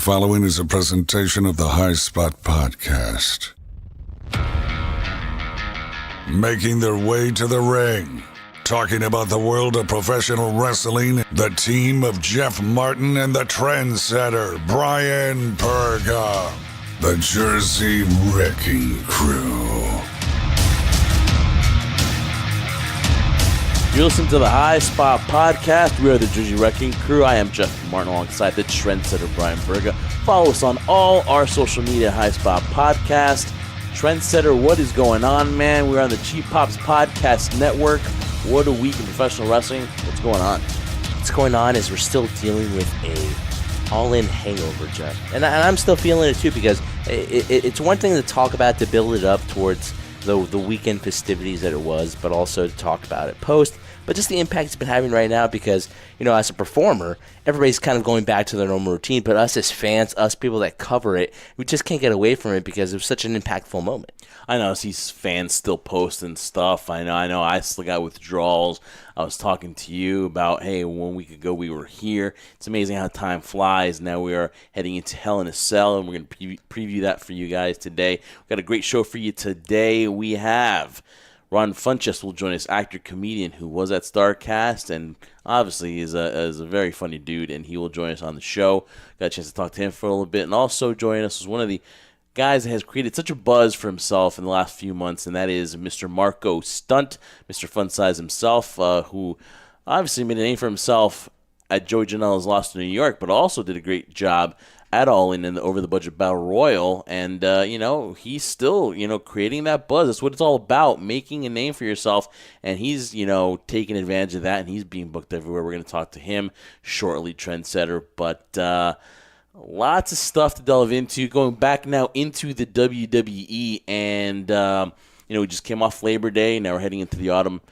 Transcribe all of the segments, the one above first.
following is a presentation of the High Spot Podcast. Making their way to the ring, talking about the world of professional wrestling, the team of Jeff Martin and the trendsetter Brian Perga, the Jersey Wrecking Crew. You're listening to the High Spot Podcast. We are the Jersey Wrecking Crew. I am Jeff Martin alongside the trendsetter Brian Perga. Follow us on all our social media, High Spot Podcast. Trendsetter, what is going on, man? We're on the Cheap Pops Podcast Network. What a week in professional wrestling. What's going on? What's going on is we're still dealing with a all-in hangover, Jeff. And I'm still feeling it, too, because it's one thing to talk about, to build it up towards the weekend festivities that it was, but also to talk about it post. But just the impact it's been having right now because, you know, as a performer, everybody's kind of going back to their normal routine. But us as fans, us people that cover it, we just can't get away from it because it was such an impactful moment. I know, I see fans still posting stuff. I know I still got withdrawals. I was talking to you about, hey, 1 week ago we were here. It's amazing how time flies. Now we are heading into Hell in a Cell, and we're going to preview that for you guys today. We've got a great show for you today. We have Ron Funchess will join us, actor, comedian who was at StarCast, and obviously is a very funny dude, and he will join us on the show. Got a chance to talk to him for a little bit, and also joining us is one of the guys that has created such a buzz for himself in the last few months, and that is Mr. Marco Stunt, Mr. Fun Size himself, who obviously made a name for himself at Joey Janela's Lost in New York, but also did a great job at All In the Over the Budget Battle Royal, and he's still creating that buzz. That's what it's all about, making a name for yourself, and he's taking advantage of that, and he's being booked everywhere. We're going to talk to him shortly, trendsetter, but lots of stuff to delve into. Going back now into the WWE, and we just came off Labor Day. Now we're heading into the autumn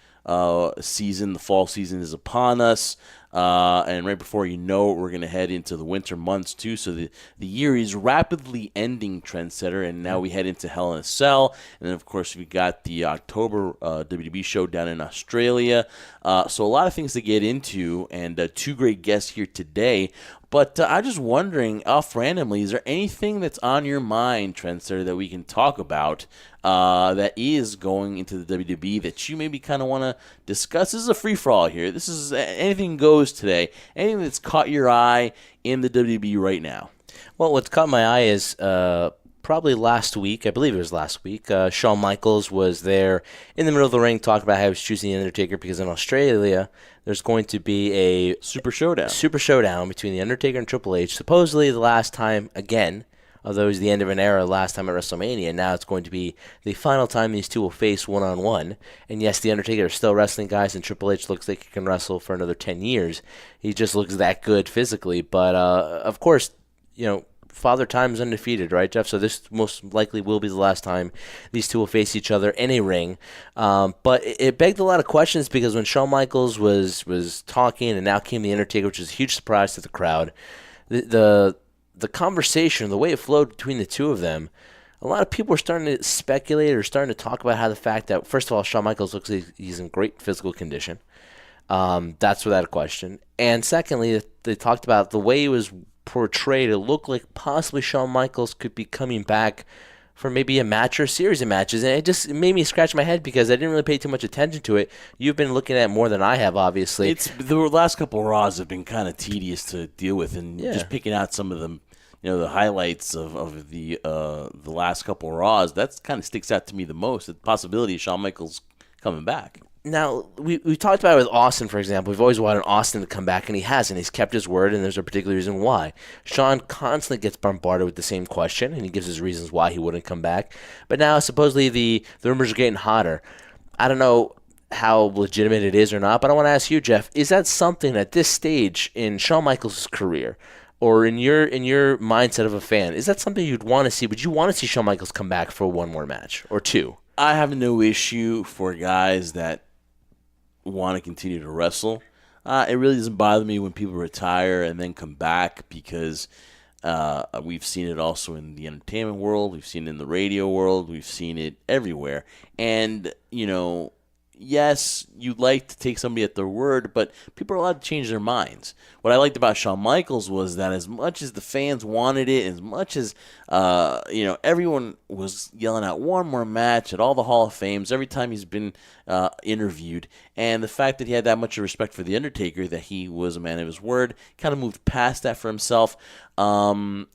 season. The fall season is upon us. And right before you know it, we're going to head into the winter months too. So the year is rapidly ending, trendsetter, and now we head into Hell in a Cell. And then, of course, we got the October WWE show down in Australia. So a lot of things to get into, and two great guests here today. But I'm just wondering, off-randomly, is there anything that's on your mind, trendsetter, that we can talk about that is going into the WWE that you maybe kind of want to discuss? This is a free-for-all here. This is anything goes today. Anything that's caught your eye in the WWE right now? Well, what's caught my eye is probably last week, I believe it was last week, Shawn Michaels was there in the middle of the ring talking about how he was choosing The Undertaker because in Australia there's going to be a Super Showdown between The Undertaker and Triple H. Supposedly the last time, again, although it was the end of an era last time at WrestleMania, now it's going to be the final time these two will face one-on-one. And yes, The Undertaker is still wrestling, guys, and Triple H looks like he can wrestle for another 10 years. He just looks that good physically. But, of course, Father Time's undefeated, right, Jeff? So this most likely will be the last time these two will face each other in a ring. But it begged a lot of questions because when Shawn Michaels was talking and now came The Undertaker, which is a huge surprise to the crowd, the conversation, the way it flowed between the two of them, a lot of people are starting to speculate or starting to talk about how the fact that, first of all, Shawn Michaels looks like he's in great physical condition. That's without a question. And secondly, they talked about the way he was portrayed. It looked like possibly Shawn Michaels could be coming back for maybe a match or a series of matches. And it made me scratch my head because I didn't really pay too much attention to it. You've been looking at it more than I have, obviously. The last couple of Raws have been kind of tedious to deal with, and just picking out some of them, the highlights of the last couple of Raws, that kind of sticks out to me the most. The possibility of Shawn Michaels coming back. Now, we talked about it with Austin, for example. We've always wanted Austin to come back, and he hasn't. He's kept his word, and there's a particular reason why. Shawn constantly gets bombarded with the same question, and he gives his reasons why he wouldn't come back. But now, supposedly, the rumors are getting hotter. I don't know how legitimate it is or not, but I want to ask you, Jeff, is that something at this stage in Shawn Michaels' career, or in your mindset of a fan, is that something you'd want to see? Would you want to see Shawn Michaels come back for one more match or two? I have no issue for guys that want to continue to wrestle. It really doesn't bother me when people retire and then come back because we've seen it also in the entertainment world. We've seen it in the radio world. We've seen it everywhere. And, yes, you'd like to take somebody at their word, but people are allowed to change their minds. What I liked about Shawn Michaels was that as much as the fans wanted it, as much as everyone was yelling out one more match at all the Hall of Fames every time he's been interviewed, and the fact that he had that much respect for The Undertaker, that he was a man of his word, kind of moved past that for himself. At the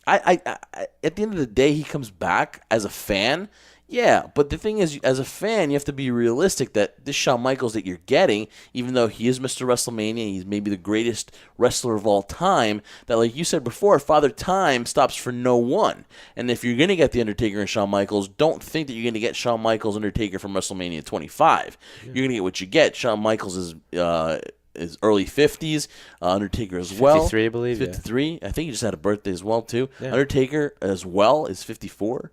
end of the day, he comes back as a fan. Yeah, but the thing is, as a fan, you have to be realistic that this Shawn Michaels that you're getting, even though he is Mr. WrestleMania, he's maybe the greatest wrestler of all time, that, like you said before, Father Time stops for no one. And if you're going to get The Undertaker and Shawn Michaels, don't think that you're going to get Shawn Michaels Undertaker from WrestleMania 25. Yeah. You're going to get what you get. Shawn Michaels is early 50s, Undertaker as well. 53, I believe. 53. Yeah. I think he just had a birthday as well, too. Yeah. Undertaker as well is 54.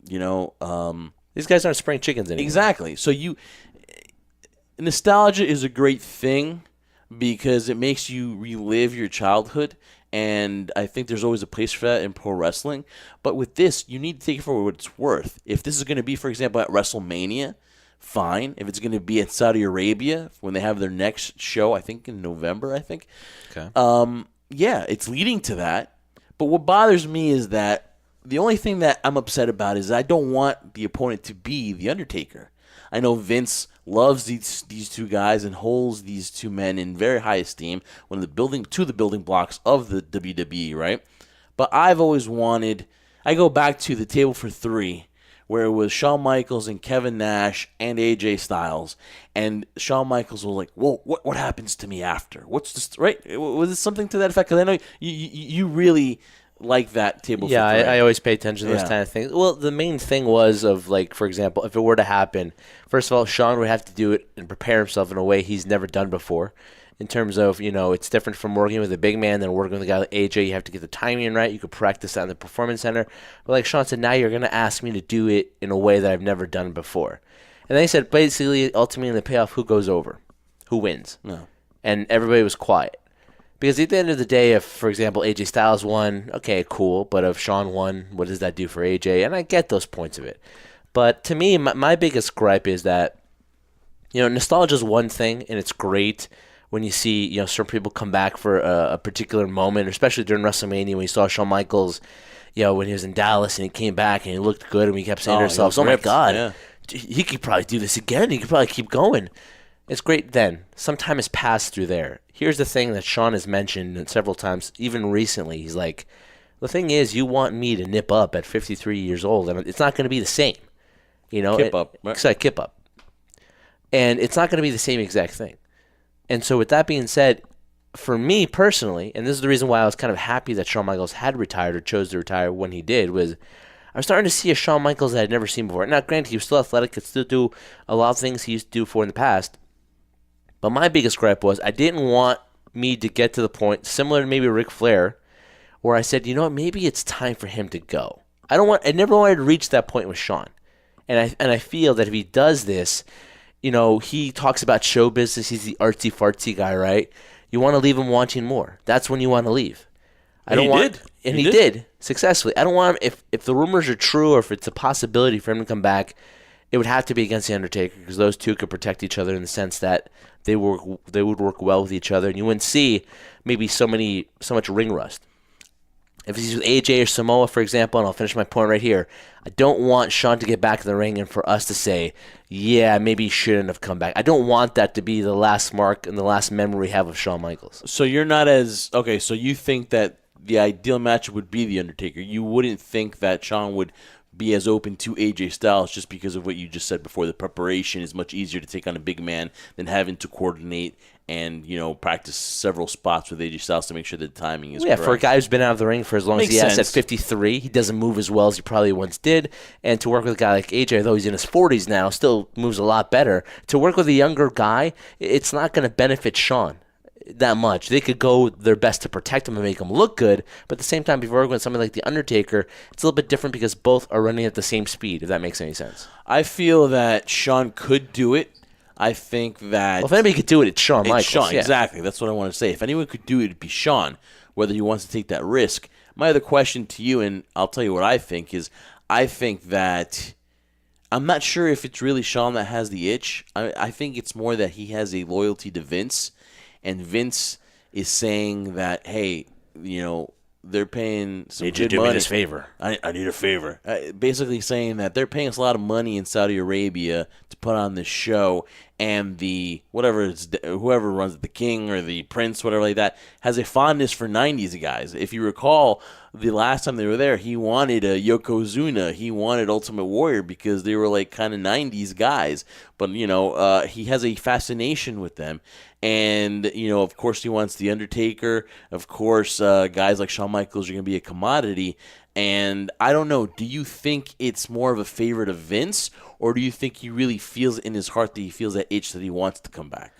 These guys aren't spring chickens anymore. Exactly. So nostalgia is a great thing because it makes you relive your childhood, and I think there's always a place for that in pro wrestling. But with this, you need to take it for what it's worth. If this is going to be, for example, at WrestleMania, fine. If it's going to be at Saudi Arabia when they have their next show, I think in November, Okay. Yeah, it's leading to that. But what bothers me is that the only thing that I'm upset about is I don't want the opponent to be The Undertaker. I know Vince loves these two guys and holds these two men in very high esteem, one of the building blocks of the WWE, right? But I've always wanted, I go back to the Table for Three, where it was Shawn Michaels and Kevin Nash and AJ Styles, and Shawn Michaels was like, "Well, what happens to me after? What's this?" Right? Was it something to that effect? Because I know you really like that Table for Three. I always pay attention to those kind of things. Well, the main thing was of, like, for example, if it were to happen, first of all, Shawn would have to do it and prepare himself in a way he's never done before. In terms of, it's different from working with a big man than working with a guy like AJ. You have to get the timing right. You could practice that in the Performance Center. But like Shawn said, now you're going to ask me to do it in a way that I've never done before. And then he said, basically, ultimately in the payoff, who goes over? Who wins? No. And everybody was quiet. Because at the end of the day, if, for example, AJ Styles won, okay, cool. But if Shawn won, what does that do for AJ? And I get those points of it. But to me, my biggest gripe is that, nostalgia is one thing, and it's great when you see, certain people come back for a particular moment, especially during WrestleMania when you saw Shawn Michaels, when he was in Dallas and he came back and he looked good, and we kept saying to ourselves, oh my God, he could probably do this again. He could probably keep going. It's great then. Some time has passed through there. Here's the thing that Shawn has mentioned several times, even recently. He's like, the thing is, you want me to nip up at 53 years old, and it's not going to be the same. Kip up. Right? Kip up. And it's not going to be the same exact thing. And so with that being said, for me personally, and this is the reason why I was kind of happy that Shawn Michaels had retired or chose to retire when he did, was I was starting to see a Shawn Michaels that I'd never seen before. Now, granted, he was still athletic, could still do a lot of things he used to do for in the past. But my biggest gripe was I didn't want me to get to the point, similar to maybe Ric Flair, where I said, maybe it's time for him to go. I never wanted to reach that point with Shawn. And I feel that if he does this, he talks about show business. He's the artsy-fartsy guy, right? You want to leave him wanting more. That's when you want to leave. He did successfully. I don't want him, if the rumors are true or if it's a possibility for him to come back, it would have to be against The Undertaker because those two could protect each other in the sense that they would work well with each other, and you wouldn't see maybe so much ring rust. If he's with AJ or Samoa, for example, and I'll finish my point right here, I don't want Shawn to get back in the ring and for us to say, yeah, maybe he shouldn't have come back. I don't want that to be the last mark and the last memory we have of Shawn Michaels. So you're not as... Okay, so you think that the ideal match would be The Undertaker. You wouldn't think that Shawn would be as open to AJ Styles just because of what you just said before. The preparation is much easier to take on a big man than having to coordinate and, practice several spots with AJ Styles to make sure the timing is correct. For a guy who's been out of the ring for as long as he has at 53, he doesn't move as well as he probably once did. And to work with a guy like AJ, though he's in his 40s now, still moves a lot better. To work with a younger guy, it's not going to benefit Shawn that much. They could go their best to protect him and make him look good, but at the same time, if you're working with somebody like The Undertaker, it's a little bit different because both are running at the same speed, if that makes any sense. I feel that Shawn could do it. I think that... Well, if anybody could do it, it's Shawn Michaels. Shawn, exactly. That's what I want to say. If anyone could do it, it'd be Shawn, whether he wants to take that risk. My other question to you, and I'll tell you what I think, is I think that I'm not sure if it's really Shawn that has the itch. I think it's more that he has a loyalty to Vince, and Vince is saying that, hey, they're paying some good money. Me this favor. I need a favor. Basically saying that they're paying us a lot of money in Saudi Arabia to put on this show, and whoever runs it, the king or the prince, whatever like that, has a fondness for 90s guys. If you recall, the last time they were there, he wanted a Yokozuna. He wanted Ultimate Warrior because they were like kind of 90s guys. But, he has a fascination with them. And, of course, he wants The Undertaker. Of course, guys like Shawn Michaels are going to be a commodity. And I don't know, do you think it's more of a favorite of Vince, or do you think he really feels in his heart that he feels that itch that he wants to come back?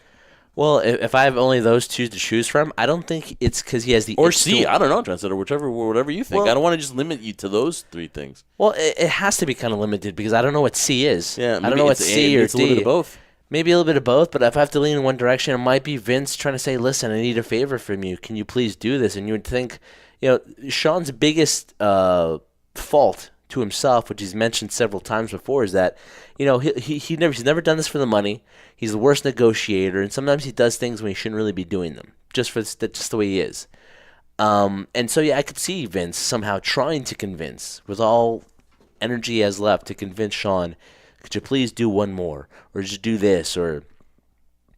Well, if I have only those two to choose from, I don't think it's because he has the or itch C. to... I don't know, Trendsetter, whatever you think. Well, I don't want to just limit you to those three things. Well, it has to be kind of limited because I don't know what C is. Yeah, I don't know what C or D. It's a little bit of both. Maybe a little bit of both, but if I have to lean in one direction, it might be Vince trying to say, listen, I need a favor from you. Can you please do this? And you would think, Shawn's biggest fault to himself, which he's mentioned several times before, is that, he's never done this for the money. He's the worst negotiator, and sometimes he does things when he shouldn't really be doing them, just the way he is. And so, I could see Vince somehow trying to convince, with all energy he has left, to convince Shawn, could you please do one more, or just do this, or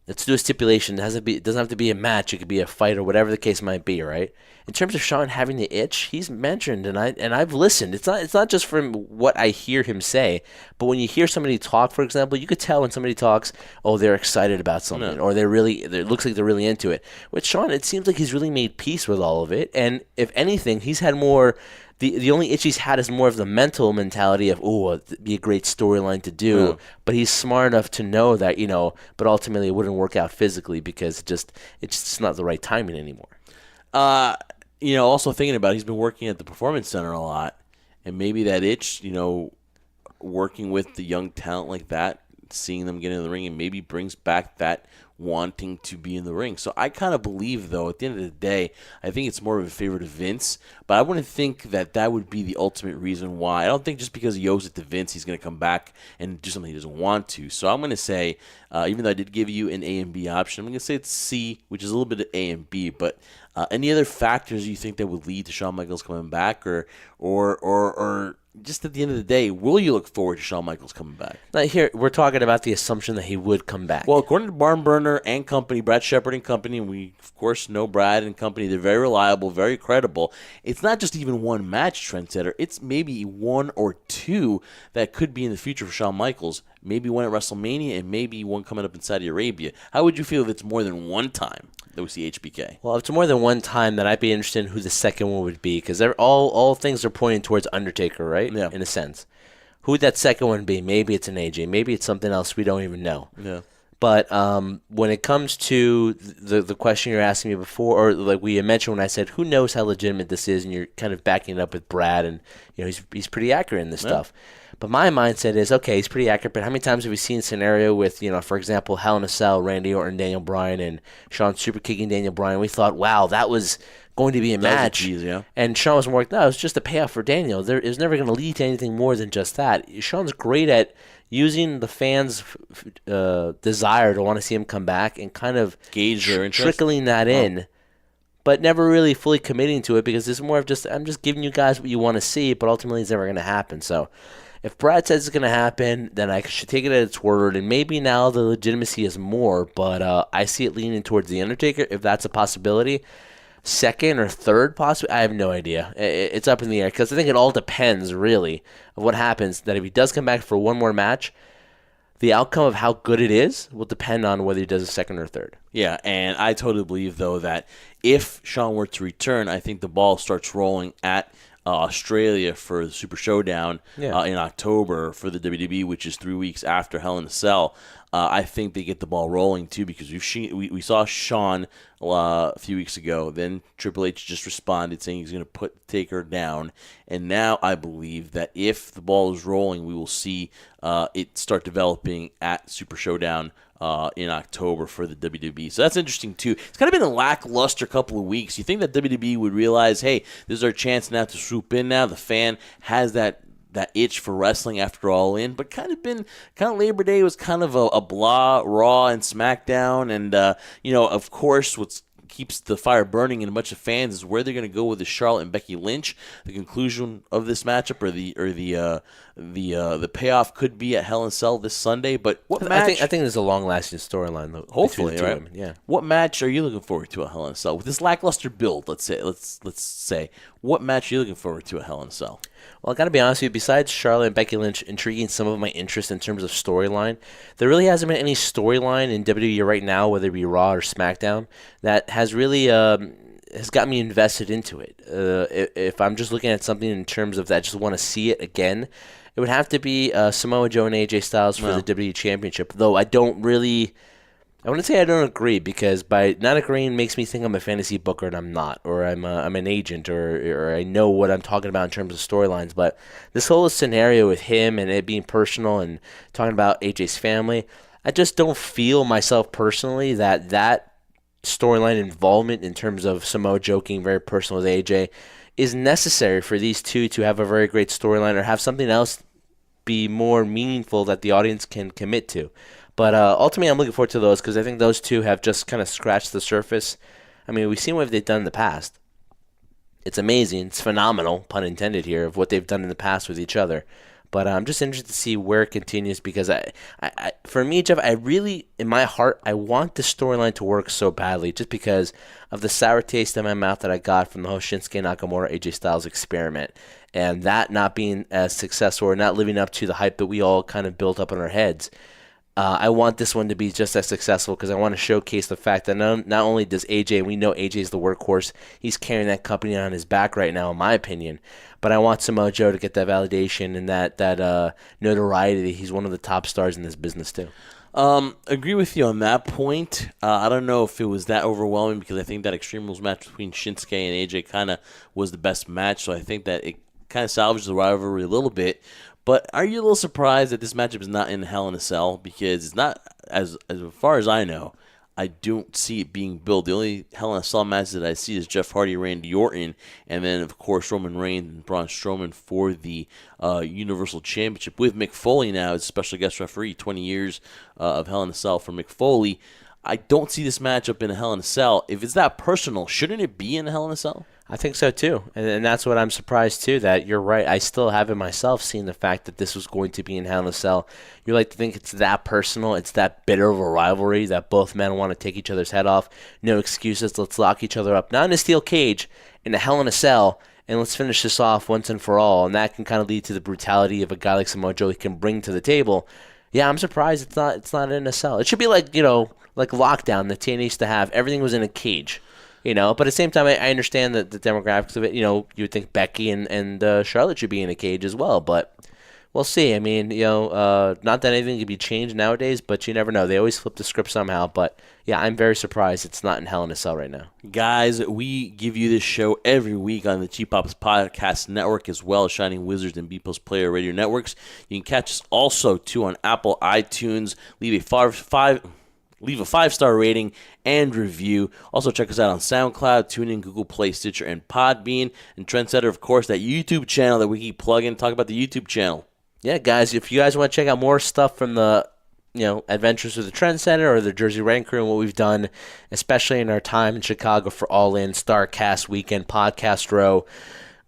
let's do a stipulation. It doesn't have to be a match. It could be a fight or whatever the case might be, right? In terms of Shawn having the itch, he's mentioned, and I've listened. It's not just from what I hear him say, but when you hear somebody talk, for example, you could tell when somebody talks, oh, they're excited about something, or it looks like they're really into it. With Shawn, it seems like he's really made peace with all of it, and if anything, he's had more. The only itch he's had is more of the mental mentality of, it'd be a great storyline to do. But he's smart enough to know that, but ultimately it wouldn't work out physically because it's just not the right timing anymore. Also thinking about it, he's been working at the Performance Center a lot. And maybe that itch, working with the young talent like that, seeing them get in the ring, and maybe brings back that wanting to be in the ring. So I kind of believe, though, at the end of the day, I think it's more of a favorite of Vince, but I wouldn't think that would be the ultimate reason why. I don't think just because he owes it to Vince, he's going to come back and do something he doesn't want to. So I'm going to say, even though I did give you an A and B option, I'm going to say it's C, which is a little bit of A and B, but any other factors you think that would lead to Shawn Michaels coming back, or just at the end of the day, will you look forward to Shawn Michaels coming back? Now here, we're talking about the assumption that he would come back. Well, according to Barn Burner and company, Brad Shepard and company, and we, of course, know Brad and company, they're very reliable, very credible. It's not just even one match, Trendsetter. It's maybe one or two that could be in the future for Shawn Michaels. Maybe one at WrestleMania and maybe one coming up in Saudi Arabia. How would you feel if it's more than one time that we see HBK? Well, if it's more than one time, then I'd be interested in who the second one would be, because all things are pointing towards Undertaker, right? Yeah. In a sense. Who would that second one be? Maybe it's an AJ. Maybe it's something else we don't even know. Yeah. But when it comes to the question you're asking me before, or like we mentioned when I said, who knows how legitimate this is, and you're kind of backing it up with Brad, and he's pretty accurate in this stuff. But my mindset is, okay, he's pretty accurate, but how many times have we seen a scenario with, for example, Hell in a Cell, Randy Orton, Daniel Bryan, and Shawn super kicking Daniel Bryan? We thought, wow, that was going to be a match. And Shawn was more like, no, it was just a payoff for Daniel. It was never going to lead to anything more than just that. Shawn's great at using the fans' desire to want to see him come back and kind of gauge their interest, trickling that in, but never really fully committing to it, because it's more of just, I'm just giving you guys what you want to see, but ultimately it's never going to happen. So if Brad says it's going to happen, then I should take it at its word, and maybe now the legitimacy is more, but I see it leaning towards The Undertaker, if that's a possibility. Second or third possibly, I have no idea. It's up in the air, because I think it all depends, really, of what happens, that if he does come back for one more match, the outcome of how good it is will depend on whether he does a second or third. Yeah, and I totally believe, though, that if Shawn were to return, I think the ball starts rolling at Australia for the Super Showdown in October for the WWE, which is 3 weeks after Hell in a Cell. I think they get the ball rolling, too, because we saw Shawn a few weeks ago. Then Triple H just responded saying he's going to put Taker down. And now I believe that if the ball is rolling, we will see it start developing at Super Showdown in October for the WWE. So that's interesting, too. It's kind of been a lackluster couple of weeks. You think that WWE would realize, hey, this is our chance now to swoop in now. The fan has that that itch for wrestling after All In, but kind of Labor Day was kind of a blah, Raw and SmackDown, and of course what's keeps the fire burning in a bunch of fans is where they're going to go with the Charlotte and Becky Lynch. The conclusion of this matchup or the payoff could be at Hell in a Cell this Sunday. But what match? I think there's a long-lasting storyline though. Hopefully, between the two right? of them. Yeah. What match are you looking forward to at Hell in a Cell with this lackluster build? Let's say what match are you looking forward to at Hell in a Cell? Well, I got to be honest with you, besides Charlotte and Becky Lynch intriguing some of my interest in terms of storyline, there really hasn't been any storyline in WWE right now, whether it be Raw or SmackDown, that has really has got me invested into it. If I'm just looking at something in terms of that, I just want to see it again, it would have to be Samoa Joe and AJ Styles for the WWE Championship, though I wouldn't say I don't agree, because by not agreeing makes me think I'm a fantasy booker and I'm not, or I'm an agent, or I know what I'm talking about in terms of storylines. But this whole scenario with him and it being personal and talking about AJ's family, I just don't feel myself personally that storyline involvement in terms of Samoa Joe being very personal with AJ is necessary for these two to have a very great storyline or have something else be more meaningful that the audience can commit to. But ultimately, I'm looking forward to those because I think those two have just kind of scratched the surface. I mean, we've seen what they've done in the past. It's amazing. It's phenomenal, pun intended here, of what they've done in the past with each other. But I'm just interested to see where it continues because, for me, Jeff, I really, in my heart, I want the storyline to work so badly just because of the sour taste in my mouth that I got from the whole Shinsuke Nakamura AJ Styles experiment. And that not being as successful or not living up to the hype that we all kind of built up in our heads. I want this one to be just as successful because I want to showcase the fact that not only does AJ, and we know AJ is the workhorse, he's carrying that company on his back right now, in my opinion. But I want Samoa Joe to get that validation and that notoriety. He's one of the top stars in this business too. Agree with you on that point. I don't know if it was that overwhelming because I think that Extreme Rules match between Shinsuke and AJ kind of was the best match. So I think that it kind of salvaged the rivalry a little bit. But are you a little surprised that this matchup is not in Hell in a Cell? Because it's not, as far as I know, I don't see it being built. The only Hell in a Cell match that I see is Jeff Hardy, Randy Orton, and then, of course, Roman Reigns and Braun Strowman for the Universal Championship with Mick Foley now as special guest referee. 20 years of Hell in a Cell for Mick Foley. I don't see this matchup in a Hell in a Cell. If it's that personal, shouldn't it be in a Hell in a Cell? I think so too, and that's what I'm surprised too, that you're right. I still haven't myself seen the fact that this was going to be in Hell in a Cell. You like to think it's that personal, it's that bitter of a rivalry that both men want to take each other's head off. No excuses, let's lock each other up, not in a steel cage, in a Hell in a Cell, and let's finish this off once and for all. And that can kind of lead to the brutality of a guy like Samoa Joe he can bring to the table. Yeah, I'm surprised it's not in a cell. It should be like Lockdown that TNA used to have. Everything was in a cage. But at the same time, I understand the demographics of it. You would think Becky and Charlotte should be in a cage as well, but we'll see. I mean, not that anything can be changed nowadays, but you never know. They always flip the script somehow. But yeah, I'm very surprised it's not in Hell in a Cell right now. Guys, we give you this show every week on the Cheap Pops Podcast Network as well as Shining Wizards and B-Post Player Radio Networks. You can catch us also too on Apple iTunes. Leave a 5-star rating and review. Also, check us out on SoundCloud, TuneIn, Google Play, Stitcher, and Podbean. And Trendsetter, of course, that YouTube channel that we keep plugging. Talk about the YouTube channel. Yeah, guys, if you guys want to check out more stuff from the Adventures of the Trendsetter or the Jersey Rank Crew and what we've done, especially in our time in Chicago for All In, StarCast Weekend, Podcast Row,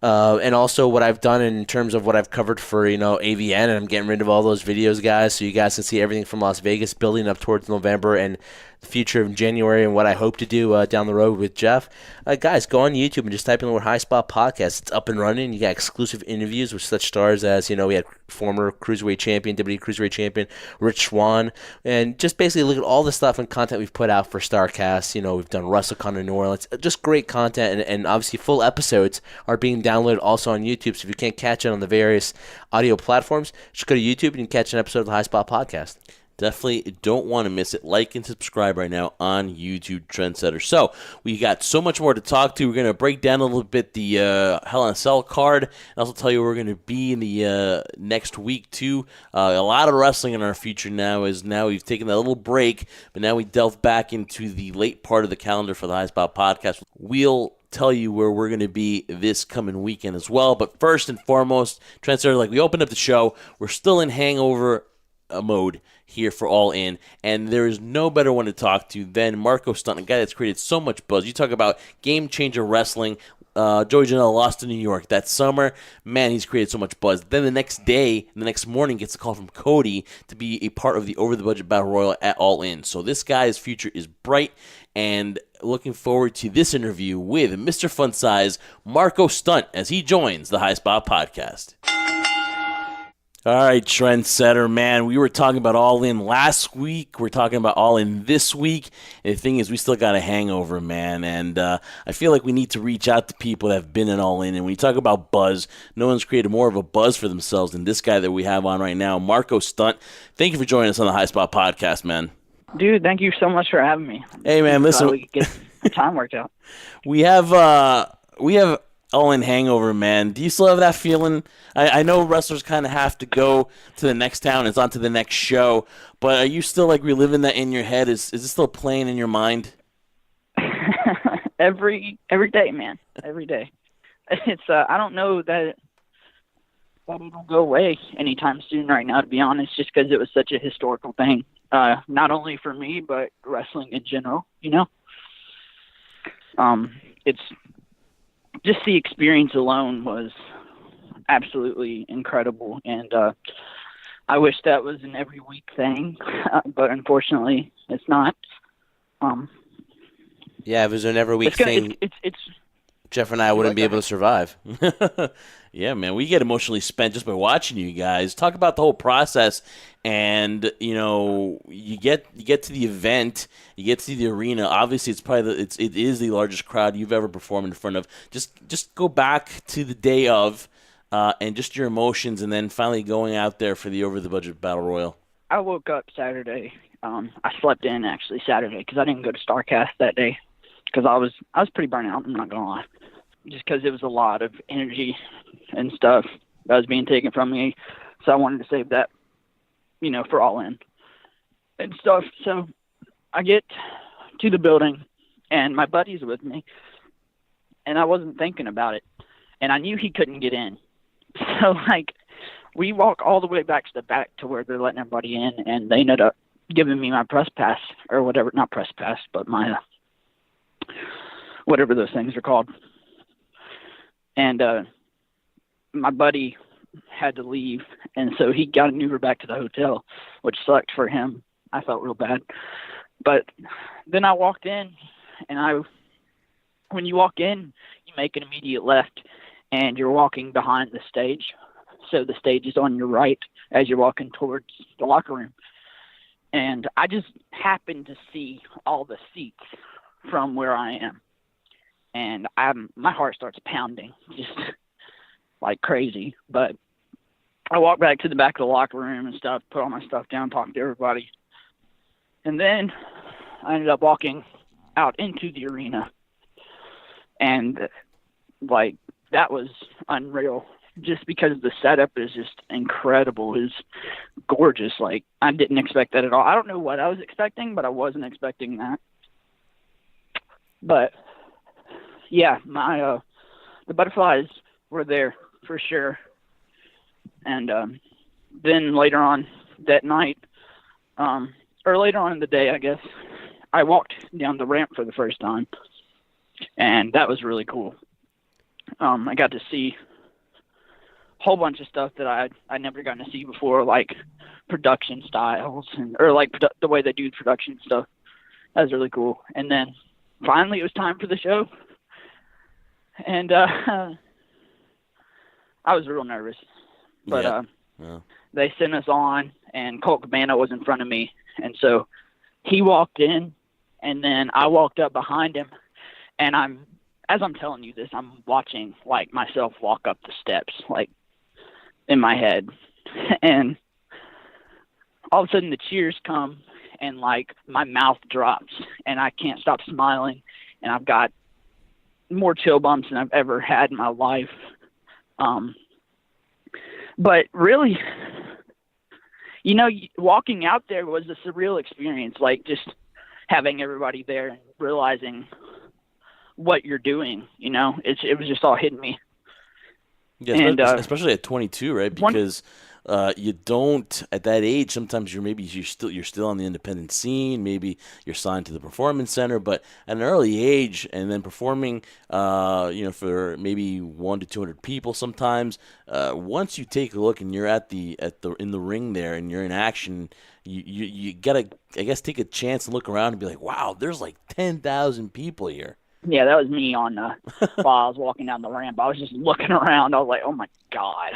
and also what I've done in terms of what I've covered for, AVN, and I'm getting rid of all those videos, guys, so you guys can see everything from Las Vegas building up towards November and the future of January and what I hope to do down the road with Jeff. Guys, go on YouTube and just type in the word High Spot Podcast. It's up and running. You got exclusive interviews with such stars as, we had former Cruiserweight Champion, WWE Cruiserweight Champion, Rich Swann, and just basically look at all the stuff and content we've put out for StarCast. We've done WrestleCon in New Orleans. Just great content, and obviously full episodes are being downloaded also on YouTube, so if you can't catch it on the various audio platforms, just go to YouTube and you can catch an episode of the High Spot Podcast. Definitely don't want to miss it. Like and subscribe right now on YouTube, Trendsetter. So we got so much more to talk to. We're going to break down a little bit the Hell in a Cell card, and also tell you where we're going to be in the next week too. A lot of wrestling in our future now. Now we've taken that little break, but now we delve back into the late part of the calendar for the High Spot Podcast. We'll tell you where we're going to be this coming weekend as well. But first and foremost, Trendsetter, like we opened up the show, we're still in hangover mode here for All In, and there is no better one to talk to than Marco Stunt, a guy that's created so much buzz. You talk about game-changer wrestling. Joey Janela lost to New York that summer. Man, he's created so much buzz. Then the next morning, gets a call from Cody to be a part of the Over the Budget Battle Royal at All In. So this guy's future is bright, and looking forward to this interview with Mr. Fun Size, Marco Stunt, as he joins the High Spot Podcast. All right, Trendsetter, man, we were talking about All In last week. We're talking about All In this week. And the thing is, we still got a hangover, man. And I feel like we need to reach out to people that have been in All In. And when you talk about buzz, no one's created more of a buzz for themselves than this guy that we have on right now, Marco Stunt. Thank you for joining us on the High Spot Podcast, man. Dude, thank you so much for having me. Hey, man, listen. We get the time worked out. We have All In hangover, man. Do you still have that feeling? I know wrestlers kind of have to go to the next town. It's on to the next show. But are you still like reliving that in your head? Is it still playing in your mind? Every day, man. Every day. It's I don't know that it'll go away anytime soon right now, to be honest, just because it was such a historical thing. Not only for me, but wrestling in general, you know? It's just the experience alone was absolutely incredible, and I wish that was an every week thing, but unfortunately, it's not. Yeah, if it was an every week thing, it's Jeff and I wouldn't be able to survive. Yeah, man, we get emotionally spent just by watching you guys. Talk about the whole process, and you get to the event, you get to the arena. Obviously, it's probably it is the largest crowd you've ever performed in front of. Just go back to the day of, and just your emotions, and then finally going out there for the Over the Budget Battle Royal. I woke up Saturday. I slept in actually Saturday because I didn't go to StarCast that day because I was pretty burnt out. I'm not gonna lie, just because it was a lot of energy and stuff that was being taken from me. So I wanted to save that, for All In and stuff. So I get to the building and my buddy's with me and I wasn't thinking about it. And I knew he couldn't get in. So we walk all the way back to where they're letting everybody in, and they ended up giving me my press pass or whatever, not press pass, but my, whatever those things are called. And my buddy had to leave, and so he got an Uber back to the hotel, which sucked for him. I felt real bad. But then I walked in, and when you walk in, you make an immediate left, and you're walking behind the stage. So the stage is on your right as you're walking towards the locker room. And I just happened to see all the seats from where I am. And my heart starts pounding just like crazy. But I walked back to the back of the locker room and stuff, put all my stuff down, talked to everybody. And then I ended up walking out into the arena. And that was unreal just because the setup is just incredible. It's gorgeous. I didn't expect that at all. I don't know what I was expecting, but I wasn't expecting that. But yeah, the butterflies were there for sure. And then later on that night, or later on in the day, I guess, I walked down the ramp for the first time, and that was really cool. I got to see a whole bunch of stuff that I'd never gotten to see before, like production styles or the way they do production stuff. That was really cool. And then finally it was time for the show. And I was real nervous. But they sent us on, and Colt Cabana was in front of me. And so he walked in, and then I walked up behind him, and as I'm telling you this, I'm watching myself walk up the steps, in my head. And all of a sudden the cheers come, and my mouth drops, and I can't stop smiling, and I've got more chill bumps than I've ever had in my life. But really, walking out there was a surreal experience, just having everybody there and realizing what you're doing. You know, it was just all hitting me. Yeah, And especially at 22, right? Because you don't at that age. Sometimes you're still on the independent scene. Maybe you're signed to the performance center, but at an early age, and then performing, for maybe 100 to 200 people. Sometimes, once you take a look and you're in the ring there and you're in action, you gotta, I guess, take a chance and look around and be like, wow, there's like 10,000 people here. Yeah, that was me on while I was walking down the ramp. I was just looking around. I was like, oh, my God.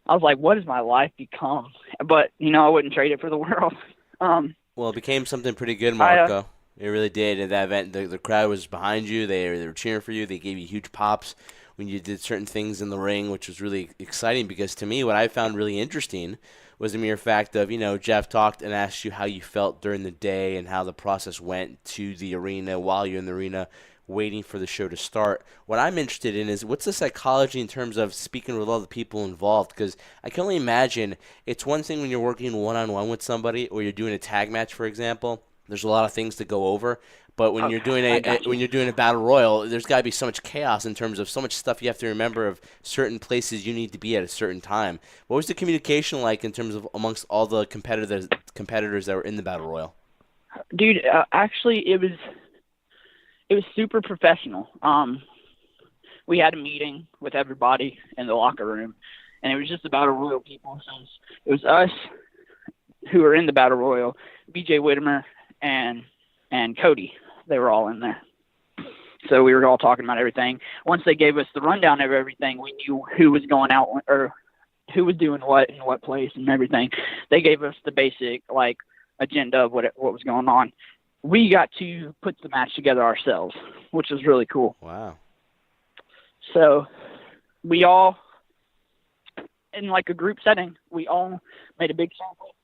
I was like, what has my life become? But, I wouldn't trade it for the world. Well, it became something pretty good, Marco. It really did. At that event, the crowd was behind you. They were cheering for you. They gave you huge pops when you did certain things in the ring, which was really exciting because, to me, what I found really interesting was the mere fact of, Jeff talked and asked you how you felt during the day and how the process went to the arena while you're in the arena waiting for the show to start. What I'm interested in is what's the psychology in terms of speaking with all the people involved, because I can only imagine it's one thing when you're working one-on-one with somebody or you're doing a tag match, for example. There's a lot of things to go over. But when you're doing a battle royal, there's got to be so much chaos in terms of so much stuff you have to remember of certain places you need to be at a certain time. What was the communication like in terms of amongst all the competitors that were in the battle royal? Dude, actually, it was super professional. We had a meeting with everybody in the locker room, and it was just the battle royal people. So it was us who were in the battle royal, BJ Whitmer and Cody. They were all in there. So we were all talking about everything. Once they gave us the rundown of everything, we knew who was going out or who was doing what in what place and everything. They gave us the basic agenda of what was going on. We got to put the match together ourselves, which was really cool. Wow. So we all, in a group setting, we all made a big circle.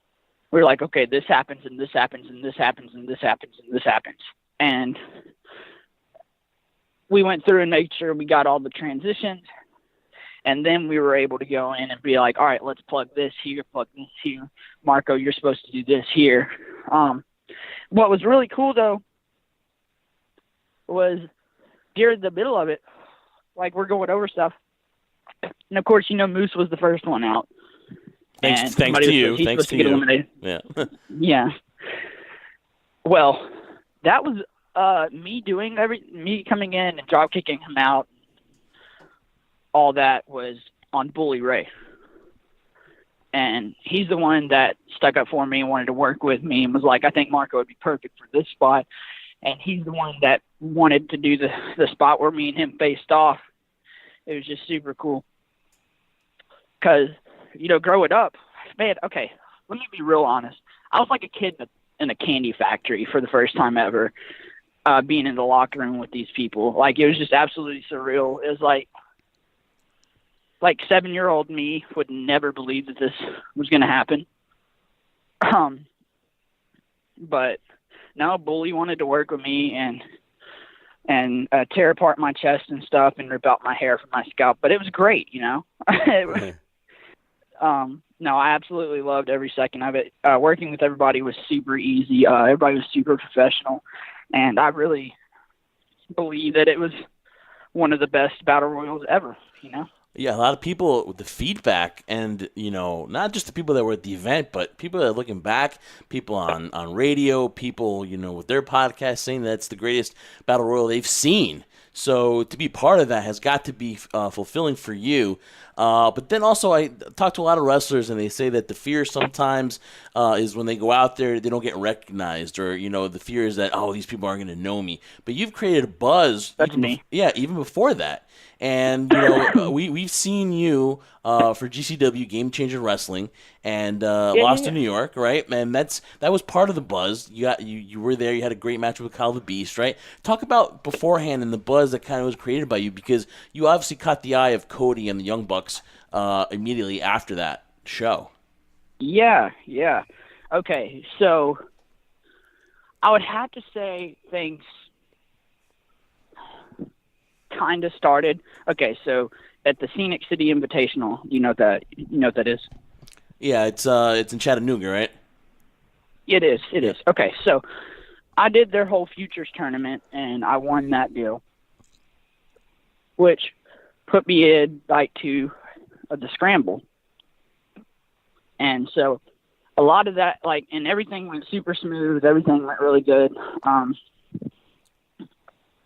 We were like, okay, this happens and this happens and this happens and this happens and this happens. And we went through and made sure we got all the transitions. And then we were able to go in and be like, all right, let's plug this here, plug this here. Marco, you're supposed to do this here. What was really cool, though, was during the middle of it, we're going over stuff. And, of course, Moose was the first one out. Thanks to you. Thanks to you. Eliminated. Yeah. Yeah. Well, that was me coming in and drop kicking him out. All that was on Bully Ray. And he's the one that stuck up for me and wanted to work with me and was like, I think Marco would be perfect for this spot. And he's the one that wanted to do the spot where me and him faced off. It was just super cool. Because, growing up, man, okay, let me be real honest. I was like a kid in a candy factory for the first time ever, being in the locker room with these people. It was just absolutely surreal. It was like 7-year-old me would never believe that this was going to happen. But now Bully wanted to work with me and tear apart my chest and stuff and rip out my hair from my scalp. But it was great, No, I absolutely loved every second of it. Working with everybody was super easy. Everybody was super professional. And I really believe that it was one of the best battle royals ever, Yeah, a lot of people with the feedback and, not just the people that were at the event, but people that are looking back, people on radio, people, with their podcast saying that's the greatest battle royal they've seen. So to be part of that has got to be fulfilling for you. But then also I talk to a lot of wrestlers and they say that the fear sometimes is when they go out there, they don't get recognized or, the fear is that, these people aren't going to know me. But you've created a buzz. That's me. Even before that. And, we've seen you for GCW, Game Changer Wrestling, and Lost in New York, right? And that was part of the buzz. You were there. You had a great match with Kyle the Beast, right? Talk about beforehand and the buzz that kind of was created by you, because you obviously caught the eye of Cody and the Young Bucks immediately after that show. Yeah. Okay, so I would have to say things kind of started. Okay, so at the Scenic City Invitational, you know what that is? Yeah, it's in Chattanooga, right? It is. Okay, so I did their whole Futures tournament and I won that deal. which put me in like to the scramble. And so a lot of that, like, and everything went super smooth. Everything went really good.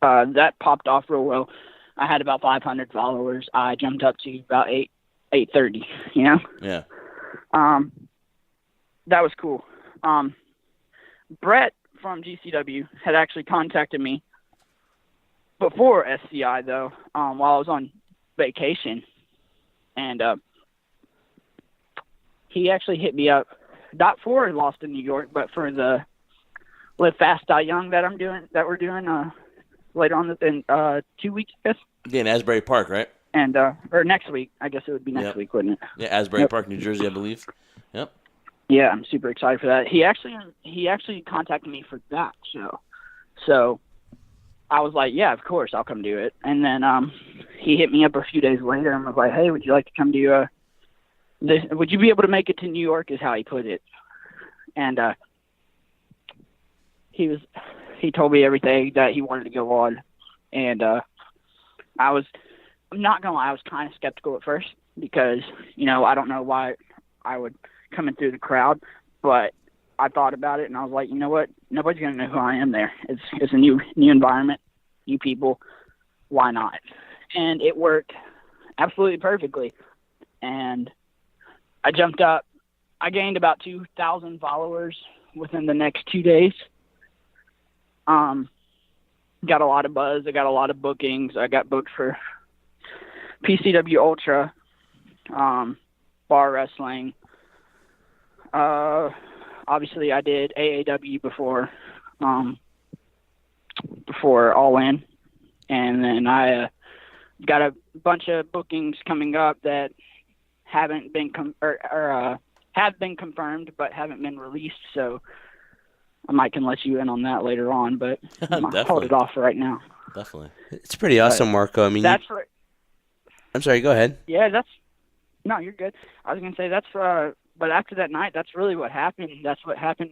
That popped off real well. I had about 500 followers. I jumped up to about 830, you know? Yeah. That was cool. Brett from GCW had actually contacted me before SCI, though, while I was on vacation. And he actually hit me up, not for Lost in New York, but for the Live Fast, Die Young that we're doing later on in 2 weeks, I guess. Yeah, in Asbury Park, right? And or next week. I guess it would be next week, wouldn't it? Yeah, Asbury Park, New Jersey, I believe. Yep. Yeah, I'm super excited for that. He actually contacted me for that show. So I was like, yeah, of course, I'll come do it. And then he hit me up a few days later and was like, hey, would you like to come do this? Would you be able to make it to New York, is how he put it. And he told me everything that he wanted to go on. And I'm not going to lie, I was kind of skeptical at first because, you know, I don't know why I would come in through the crowd, but I thought about it and I was like, you know what? Nobody's going to know who I am there. It's a new environment, new people. Why not? And it worked absolutely perfectly. And I jumped up. I gained about 2,000 followers within the next 2 days. Got a lot of buzz. I got a lot of bookings. I got booked for PCW Ultra, bar wrestling. Obviously I did AAW before All In, and then I got a bunch of bookings coming up that haven't been have been confirmed but haven't been released. So I might can let you in on that later on, but I'm hold it off for right now. Definitely. It's pretty awesome, Marco. I mean, that's I'm sorry, go ahead. Yeah, no, you're good. I was gonna say but after that night, that's really what happened. That's what happened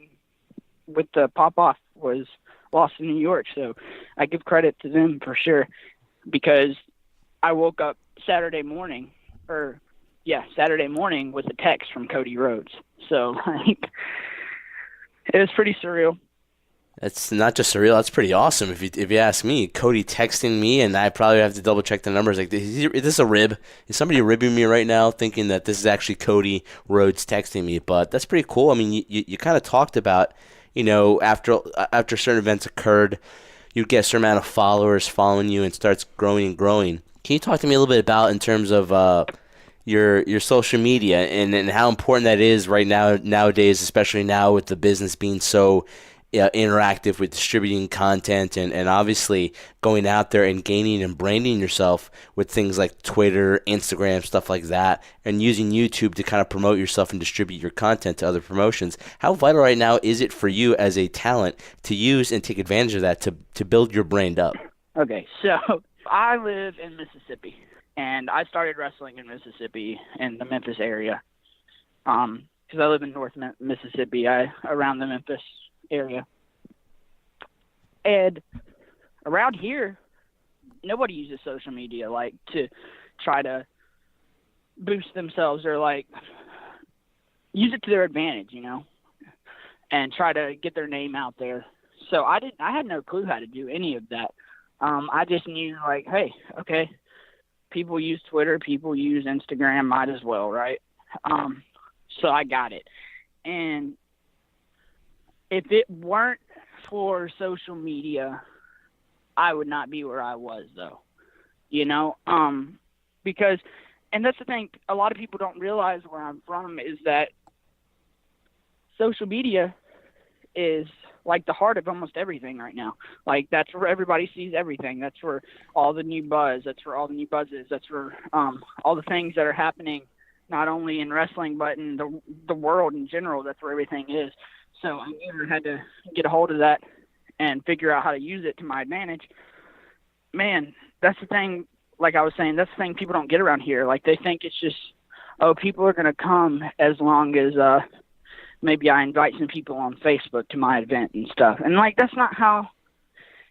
with the pop-off was Lost in New York. So I give credit to them for sure because I woke up Saturday morning with a text from Cody Rhodes. So like, it was pretty surreal. It's not just surreal. That's pretty awesome. If you ask me, Cody texting me, and I probably have to double check the numbers. Like, is this a rib? Is somebody ribbing me right now, thinking that this is actually Cody Rhodes texting me? But that's pretty cool. I mean, you kind of talked about, you know, after certain events occurred, you get a certain amount of followers following you, and starts growing and growing. Can you talk to me a little bit about in terms of your social media and how important that is right now nowadays, especially now with the business being so interactive with distributing content and obviously going out there and gaining and branding yourself with things like Twitter, Instagram, stuff like that, and using YouTube to kind of promote yourself and distribute your content to other promotions. How vital right now is it for you as a talent to use and take advantage of that to build your brand up? Okay, so I live in Mississippi, and I started wrestling in Mississippi in the Memphis area because I live in North Mississippi, around the Memphis area. And around here, nobody uses social media like to try to boost themselves or like use it to their advantage, you know, and try to get their name out there. So I had no clue how to do any of that. I just knew like, hey, okay, people use Twitter, people use Instagram, might as well, right? So I got it. And if it weren't for social media, I would not be where I was, though. You know, because, and that's the thing, a lot of people don't realize where I'm from is that social media is like the heart of almost everything right now. Like that's where everybody sees everything. That's where all the new buzz. That's where all the new buzzes. That's where all the things that are happening, not only in wrestling but in the world in general. That's where everything is. So I never had to get a hold of that and figure out how to use it to my advantage. Man, that's the thing. Like I was saying, that's the thing people don't get around here. Like they think it's just, oh, people are going to come as long as maybe I invite some people on Facebook to my event and stuff. And like that's not how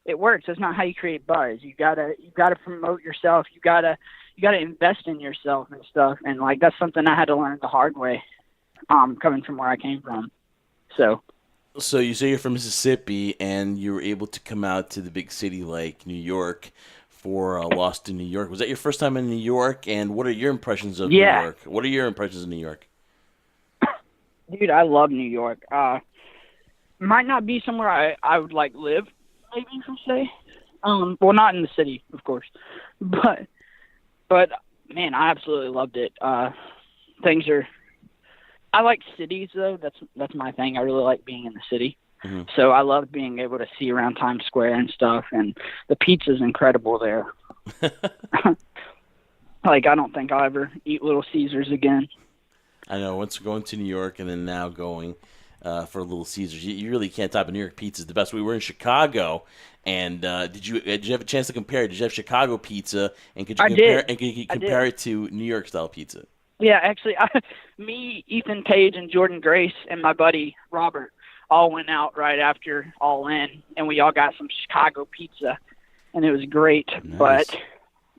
it works. That's not how you create buzz. You gotta promote yourself. You gotta invest in yourself and stuff. And like that's something I had to learn the hard way, coming from where I came from. So you say you're from Mississippi, and you were able to come out to the big city like New York for Lost in New York. Was that your first time in New York? And what are your impressions of New York? What are your impressions of New York? Dude, I love New York. Might not be somewhere I would like live, maybe per se. Well, not in the city, of course, but man, I absolutely loved it. Things are. I like cities though. That's my thing. I really like being in the city. Mm-hmm. So I love being able to see around Times Square and stuff. And the pizza's incredible there. Like I don't think I'll ever eat Little Caesars again. I know. Once going to New York and then now going for Little Caesars, you really can't top a New York pizza. The best. We were in Chicago, and did you have a chance to compare? Did you have Chicago pizza, and could you compare? And could you compare it to New York style pizza? Yeah, actually, me, Ethan Page, and Jordan Grace, and my buddy Robert all went out right after All In, and we all got some Chicago pizza, and it was great. Nice. But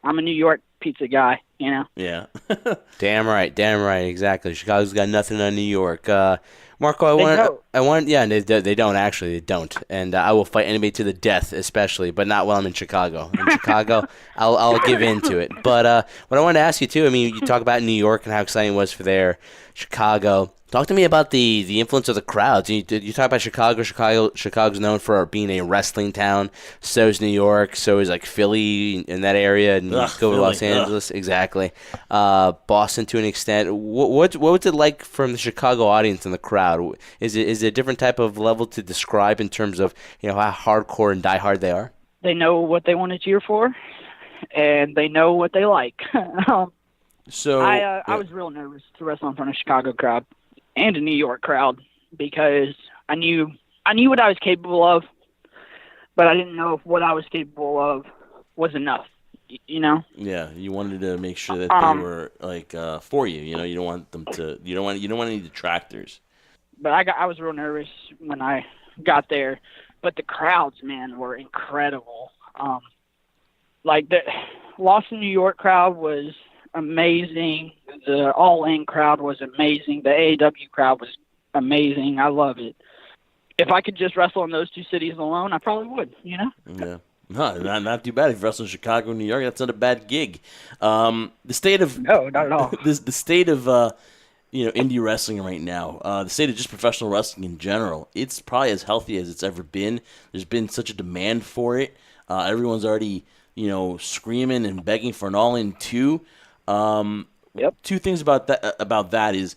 I'm a New York pizza guy, you know? Yeah. Damn right, exactly. Chicago's got nothing on New York. Marco, they don't actually, and I will fight anybody to the death, especially, but not while I'm in Chicago. In Chicago, I'll give in to it. But what I wanted to ask you too, I mean, you talk about New York and how exciting it was for there, Chicago. Talk to me about the influence of the crowds. You talk about Chicago. Chicago's known for being a wrestling town. So is New York. So is like Philly in that area, and go to Los Angeles. Exactly. Boston to an extent. What was it like from the Chicago audience and the crowd? Is it a different type of level to describe in terms of how hardcore and diehard they are? They know what they want to cheer for, and they know what they like. So I was real nervous to wrestle in front of a Chicago crowd and a New York crowd because I knew what I was capable of, but I didn't know if what I was capable of was enough. You know? Yeah, you wanted to make sure that they were like for you. You don't want them to. You don't want any detractors. But I was real nervous when I got there, but the crowds, man, were incredible. Like the Lost in New York crowd was amazing. The All In crowd was amazing. The AEW crowd was amazing. I love it. If I could just wrestle in those two cities alone, I probably would. Yeah. No, not too bad. If you wrestle in Chicago and New York, that's not a bad gig. The state of no, not at all. The state of indie wrestling right now, the state of just professional wrestling in general, it's probably as healthy as it's ever been. There's been such a demand for it. Everyone's already screaming and begging for an All In 2. Yep. Two things about that is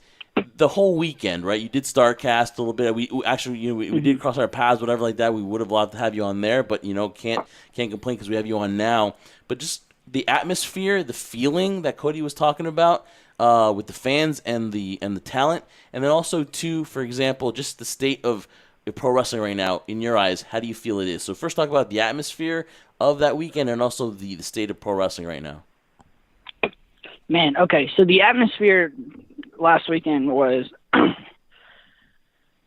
the whole weekend, right? You did StarCast a little bit. We actually, we did cross our paths, whatever like that. We would have loved to have you on there, but can't complain because we have you on now. But just the atmosphere, the feeling that Cody was talking about with the fans and the talent, and then also too, for example, just the state of pro wrestling right now. In your eyes, how do you feel it is? So first, talk about the atmosphere of that weekend, and also the state of pro wrestling right now. Man, okay, so the atmosphere last weekend was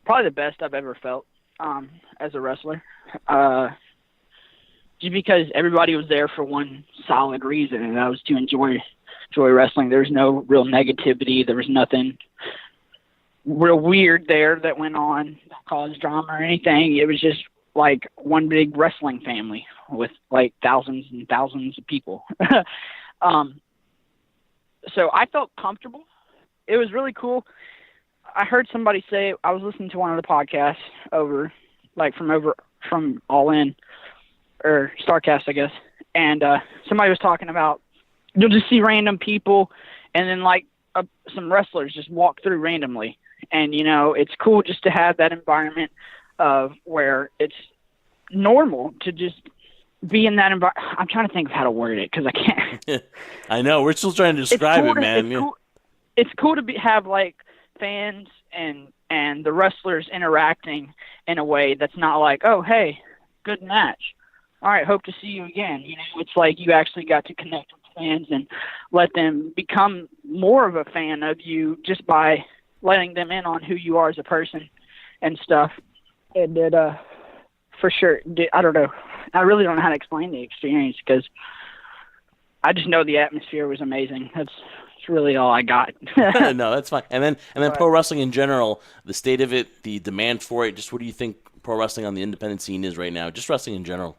probably the best I've ever felt as a wrestler. Just because everybody was there for one solid reason, and that was to enjoy wrestling. There was no real negativity. There was nothing real weird there that went on, caused drama or anything. It was just like one big wrestling family with like thousands and thousands of people. So I felt comfortable. It was really cool. I heard somebody say, I was listening to one of the podcasts from All In, or StarCast, I guess, and somebody was talking about you'll just see random people, and then like some wrestlers just walk through randomly, and it's cool just to have that environment of where it's normal to just be in that environment. I'm trying to think of how to word it because I can't. I know we're still trying to describe it, man. It's cool to have like fans and the wrestlers interacting in a way that's not like, oh hey, good match, all right, hope to see you again. It's like you actually got to connect with fans and let them become more of a fan of you just by letting them in on who you are as a person and stuff. And it for sure. I don't know. I really don't know how to explain the experience because I just know the atmosphere was amazing. That's really all I got. No, that's fine. And then pro wrestling in general, the state of it, the demand for it. Just what do you think pro wrestling on the independent scene is right now? Just wrestling in general.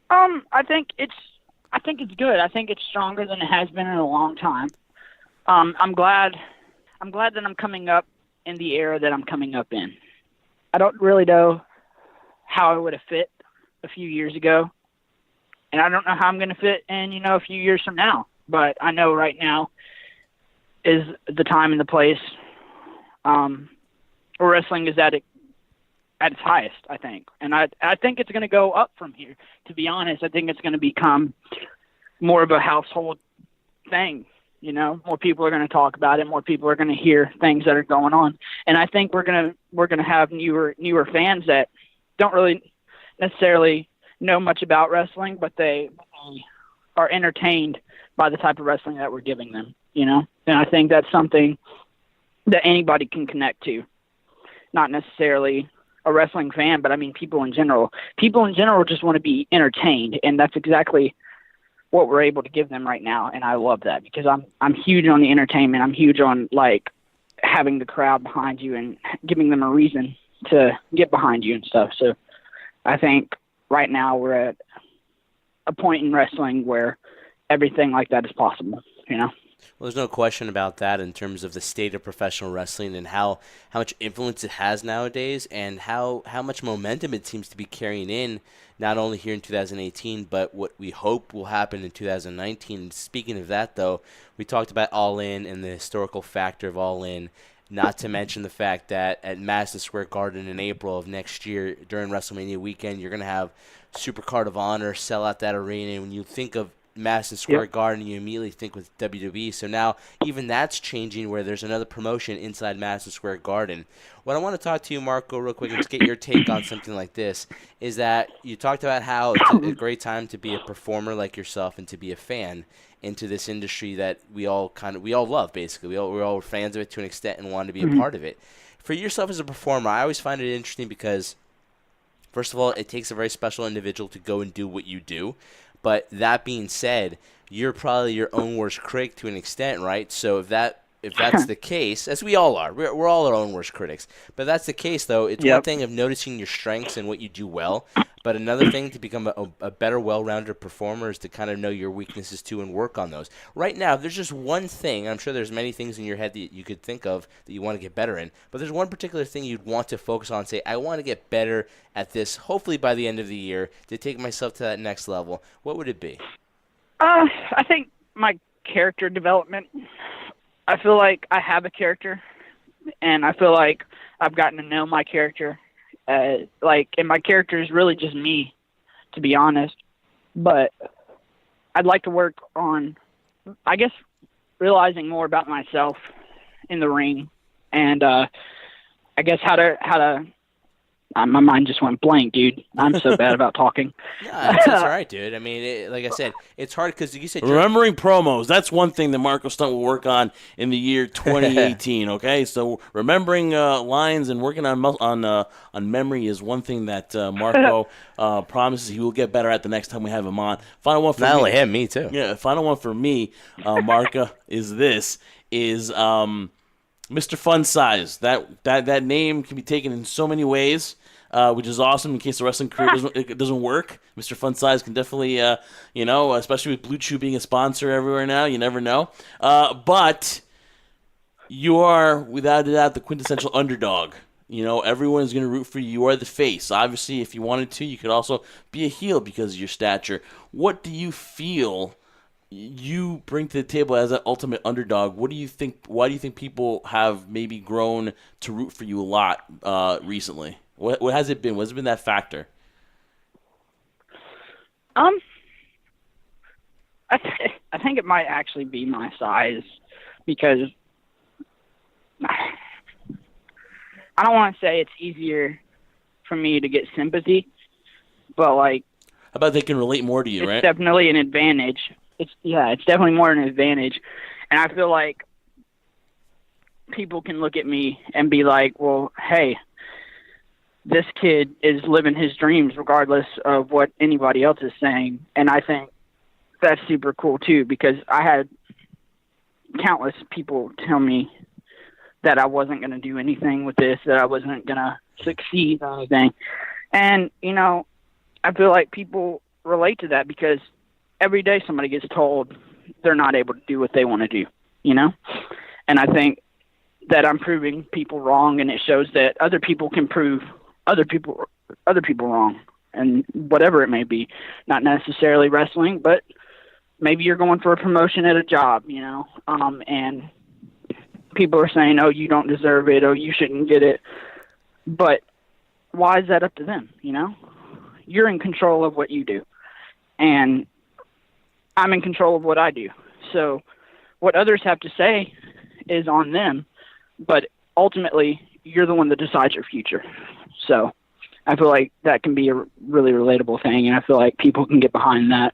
I think it's good. I think it's stronger than it has been in a long time. I'm glad that I'm coming up in the era that I'm coming up in. I don't really know how I would have fit a few years ago, and I don't know how I'm going to fit in, a few years from now. But I know right now is the time and the place. Wrestling is at its highest, I think, and I think it's going to go up from here. To be honest, I think it's going to become more of a household thing. More people are going to talk about it. More people are going to hear things that are going on, and I think we're going to have newer fans that don't really necessarily know much about wrestling, but they are entertained by the type of wrestling that we're giving them. And I think that's something that anybody can connect to, not necessarily a wrestling fan, but I mean people in general. People in general just want to be entertained, and that's exactly what we're able to give them right now, and I love that because I'm huge on the entertainment. I'm huge on having the crowd behind you and giving them a reason to get behind you and stuff. So I think right now we're at a point in wrestling where everything like that is possible. Well, there's no question about that in terms of the state of professional wrestling and how much influence it has nowadays and how much momentum it seems to be carrying in, not only here in 2018, but what we hope will happen in 2019. Speaking of that, though, we talked about All In and the historical factor of All In, not to mention the fact that at Madison Square Garden in April of next year during WrestleMania weekend, you're going to have Supercard of Honor sell out that arena. And when you think of Madison Square Garden, you immediately think with WWE. So now even that's changing where there's another promotion inside Madison Square Garden. What I want to talk to you, Marco, real quick, and just get your take on something like this, is that you talked about how it's a great time to be a performer like yourself and to be a fan into this industry that we all love, basically. We're all fans of it to an extent and want to be a part of it. For yourself as a performer, I always find it interesting because, first of all, it takes a very special individual to go and do what you do. But that being said, you're probably your own worst critic to an extent, right? So if that's the case, as we all are, we're all our own worst critics. But if that's the case, though, it's one thing of noticing your strengths and what you do well, but another thing to become a better, well-rounded performer is to kind of know your weaknesses too and work on those. Right now, if there's just one thing, I'm sure there's many things in your head that you could think of that you want to get better in, but there's one particular thing you'd want to focus on, say, I want to get better at this, hopefully by the end of the year, to take myself to that next level. What would it be? I think my character development. I feel like I have a character, and I feel like I've gotten to know my character. And my character is really just me, to be honest. But I'd like to work on, I guess, realizing more about myself in the ring, and I guess how to. My mind just went blank, dude. I'm so bad about talking. That's all right, dude. I mean, like I said, it's hard because you said remembering promos. That's one thing that Marco Stunt will work on in the year 2018. Okay, so remembering lines and working on memory is one thing that Marco promises he will get better at the next time we have him on. Final one for not me. only him, me too. Yeah, final one for me, Marco, is Mr. Fun Size. That name can be taken in so many ways, which is awesome in case the wrestling career doesn't work. Mr. Fun Size can definitely, especially with Blue Chew being a sponsor everywhere now, you never know. But you are, without a doubt, the quintessential underdog. Everyone's going to root for you. You are the face. Obviously, if you wanted to, you could also be a heel because of your stature. What do you feel you bring to the table as an ultimate underdog? What do you think? Why do you think people have maybe grown to root for you a lot recently? What has it been? What's been that factor? I think it might actually be my size, because I don't want to say it's easier for me to get sympathy, but how about they can relate more to you, right? It's definitely an advantage. It's definitely more an advantage. And I feel like people can look at me and be like, well, hey, this kid is living his dreams regardless of what anybody else is saying. And I think that's super cool too, because I had countless people tell me that I wasn't going to do anything with this, that I wasn't going to succeed or anything. And, you know, I feel like people relate to that because every day somebody gets told they're not able to do what they want to do, you know? And I think that I'm proving people wrong, and it shows that other people can prove other people wrong, and whatever it may be, not necessarily wrestling, but maybe you're going for a promotion at a job, you know, and people are saying, oh, you don't deserve it, oh, you shouldn't get it. But why is that up to them, you know? You're in control of what you do, and I'm in control of what I do. So what others have to say is on them, but ultimately you're the one that decides your future. So I feel like that can be a really relatable thing, and I feel like people can get behind that.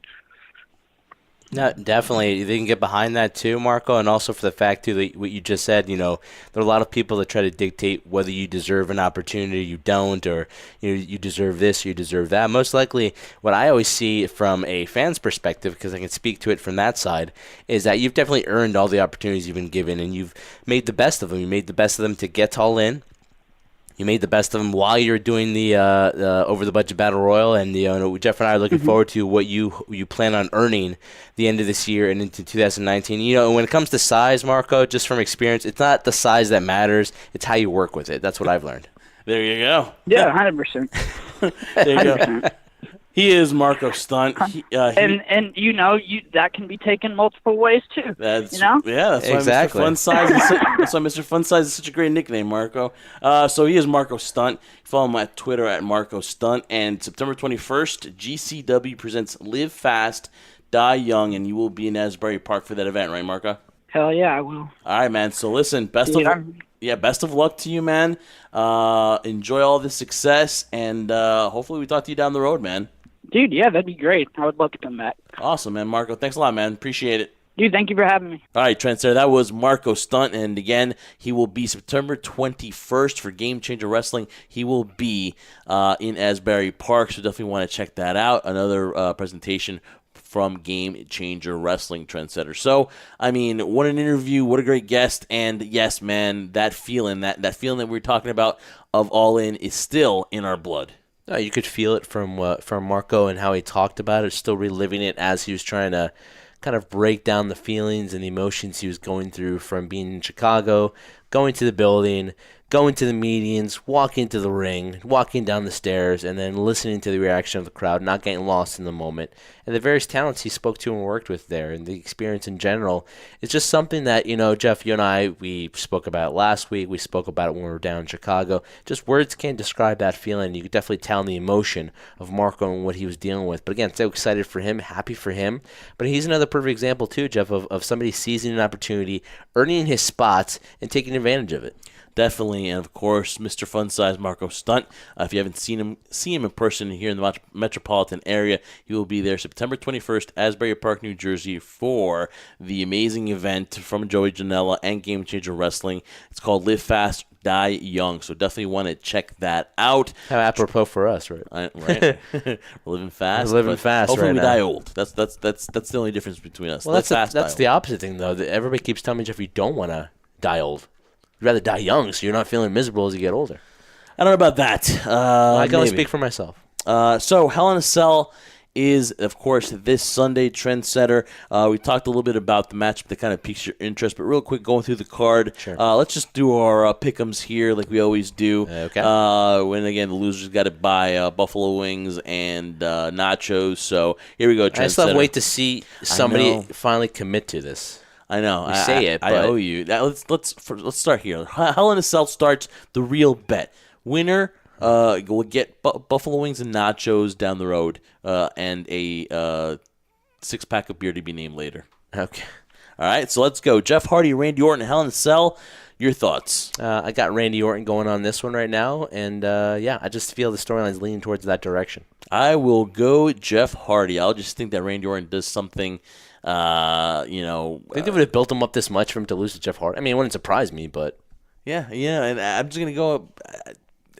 No, definitely. They can get behind that too, Marco, and also for the fact, too, that what you just said, you know, there are a lot of people that try to dictate whether you deserve an opportunity, you don't, or you deserve this, you deserve that. Most likely, what I always see from a fan's perspective, because I can speak to it from that side, is that you've definitely earned all the opportunities you've been given, and you've made the best of them. You made the best of them to get All In. You made the best of them while you're doing the over the budget battle royal, and Jeff and I are looking forward to what you plan on earning the end of this year and into 2019. You know, when it comes to size, Marco, just from experience, it's not the size that matters; it's how you work with it. That's what I've learned. There you go. Yeah, 100%. There you go. He is Marco Stunt. And you know, that can be taken multiple ways too. That's, you know? Yeah, that's exactly. why Mr. Fun Size. That's why Mr. Fun Size is such a great nickname, Marco. So he is Marco Stunt. Follow him at Twitter at Marco Stunt. And September 21st, GCW presents Live Fast, Die Young, and you will be in Asbury Park for that event, right, Marco? Hell yeah, I will. All right, man. So listen, best of luck to you, man. Enjoy all the success, and hopefully we talk to you down the road, man. Dude, yeah, that'd be great. I would love to come back. Awesome, man. Marco, thanks a lot, man. Appreciate it. Dude, thank you for having me. All right, Trendsetter, that was Marco Stunt, and again, he will be September 21st for Game Changer Wrestling. He will be in Asbury Park, so definitely want to check that out. Another presentation from Game Changer Wrestling, Trendsetter. So, I mean, what an interview, what a great guest, and yes, man, that feeling that feeling that we were talking about of All In is still in our blood. No, you could feel it from Marco and how he talked about it, still reliving it as he was trying to kind of break down the feelings and the emotions he was going through from being in Chicago, going to the building, going to the meetings, walking to the ring, walking down the stairs, and then listening to the reaction of the crowd, not getting lost in the moment. And the various talents he spoke to and worked with there, and the experience in general, it's just something that, you know, Jeff, you and I, we spoke about it last week. We spoke about it when we were down in Chicago. Just words can't describe that feeling. You could definitely tell in the emotion of Marco and what he was dealing with. But again, so excited for him, happy for him. But he's another perfect example, too, Jeff, of somebody seizing an opportunity, earning his spots, and taking advantage of it. Definitely, and of course, Mr. Fun Size Marco Stunt. If you haven't seen him, see him in person here in the metropolitan area. He will be there September 21st, Asbury Park, New Jersey, for the amazing event from Joey Janela and Game Changer Wrestling. It's called Live Fast, Die Young, so definitely want to check that out. How apropos for us, right? Right. We're living fast. We're living fast. Hopefully, right we now. die old. That's the only difference between us. Well, that's the opposite thing, though. Everybody keeps telling me, Jeff, you don't want to die old. You'd rather die young, so you're not feeling miserable as you get older. I don't know about that. I can only speak for myself. So Hell in a Cell is, of course, this Sunday, Trendsetter. We talked a little bit about the matchup that kind of piques your interest, but real quick, going through the card, Sure. Let's just do our pick'ems here like we always do. Okay. When, again, the losers got to buy buffalo wings and nachos. So here we go, Trendsetter. I still wait to see somebody finally commit to this. I know. You say it, I but owe you. Let's start here. Hell in a Cell starts the real bet. Winner will get buffalo wings and nachos down the road, and a 6-pack of beer to be named later. Okay. All right, so let's go. Jeff Hardy, Randy Orton, Hell in a Cell. Your thoughts? I got Randy Orton going on this one right now, and I just feel the storyline's leaning towards that direction. I will go Jeff Hardy. I'll just think that Randy Orton does something. I think they would have built him up this much for him to lose to Jeff Hardy. I mean, it wouldn't surprise me, but yeah, and I'm just gonna go.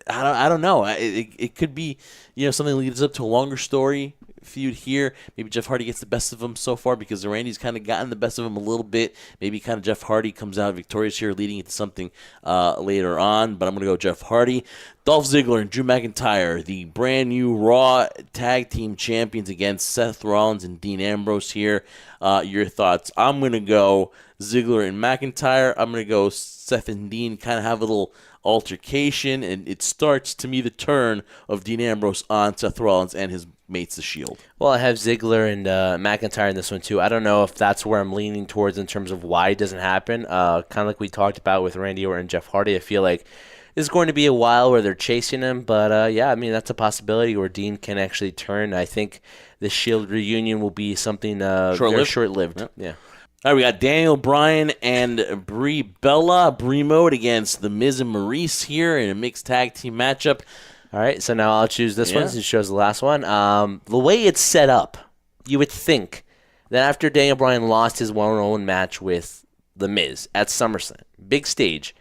I don't know. It could be, something that leads up to a longer story feud here. Maybe Jeff Hardy gets the best of him so far because Randy's kind of gotten the best of him a little bit. Maybe kind of Jeff Hardy comes out victorious here, leading into something later on. But I'm going to go Jeff Hardy. Dolph Ziggler and Drew McIntyre, the brand new Raw Tag Team Champions against Seth Rollins and Dean Ambrose here. Your thoughts? I'm going to go Ziggler and McIntyre. I'm going to go Seth and Dean kind of have a little altercation, and it starts, to me, the turn of Dean Ambrose on Seth Rollins and his mates, The Shield. Well, I have Ziggler and McIntyre in this one, too. I don't know if that's where I'm leaning towards in terms of why it doesn't happen. Kind of like we talked about with Randy Orton and Jeff Hardy, I feel like there's going to be a while where they're chasing him, but yeah, I mean, that's a possibility where Dean can actually turn. I think the Shield reunion will be something very short-lived. Yep. Yeah. All right, we got Daniel Bryan and Brie Bella, Brie Mode against The Miz and Maurice here in a mixed tag team matchup. All right, so now I'll choose this one since it shows the last one. The way it's set up, you would think that after Daniel Bryan lost his one-on-one match with The Miz at SummerSlam, big stage,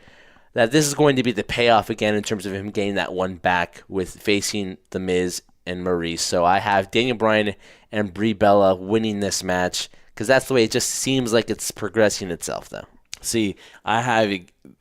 that this is going to be the payoff again in terms of him getting that one back with facing The Miz and Maurice. So I have Daniel Bryan and Brie Bella winning this match, because that's the way it just seems like it's progressing itself, though. See, I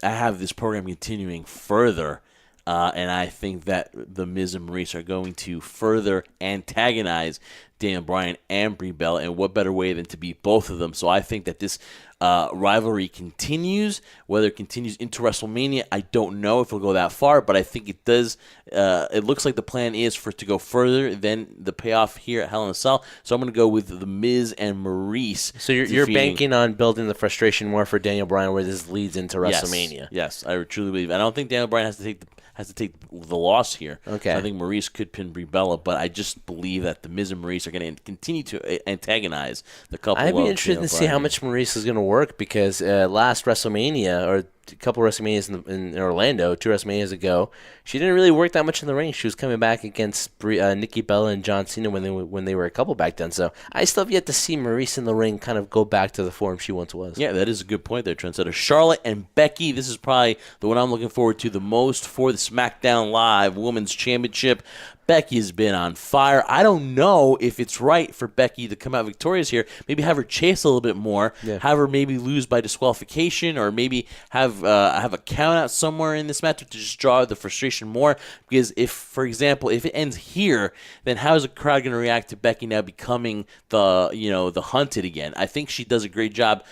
have this program continuing further, and I think that The Miz and Maurice are going to further antagonize Daniel Bryan and Brie Bella, and what better way than to beat both of them? So I think that this rivalry continues. Whether it continues into WrestleMania, I don't know if it'll go that far, but I think it does. It looks like the plan is for it to go further than the payoff here at Hell in a Cell. So I'm going to go with The Miz and Maurice. So you're banking on building the frustration more for Daniel Bryan, where this leads into WrestleMania. Yes, I truly believe. I don't think Daniel Bryan has to take the loss here. Okay. I think Maurice could pin Brie Bella, but I just believe that The Miz and Maurice are going to continue to antagonize the couple. I'd be interested to see how much Maurice is going to work, because last WrestleMania, or a couple WrestleManias in Orlando, 2 WrestleManias ago, she didn't really work that much in the ring. She was coming back against Nikki Bella and John Cena when they were a couple back then. So I still have yet to see Maurice in the ring kind of go back to the form she once was. Yeah, that is a good point there, Trendsetter. Charlotte and Becky, this is probably the one I'm looking forward to the most for the SmackDown Live Women's Championship. Becky's been on fire. I don't know if it's right for Becky to come out victorious here. Maybe have her chase a little bit more. Yeah. Have her maybe lose by disqualification, or maybe have a count out somewhere in this match to just draw the frustration more. Because if, for example, if it ends here, then how is the crowd going to react to Becky now becoming the hunted again? I think she does a great job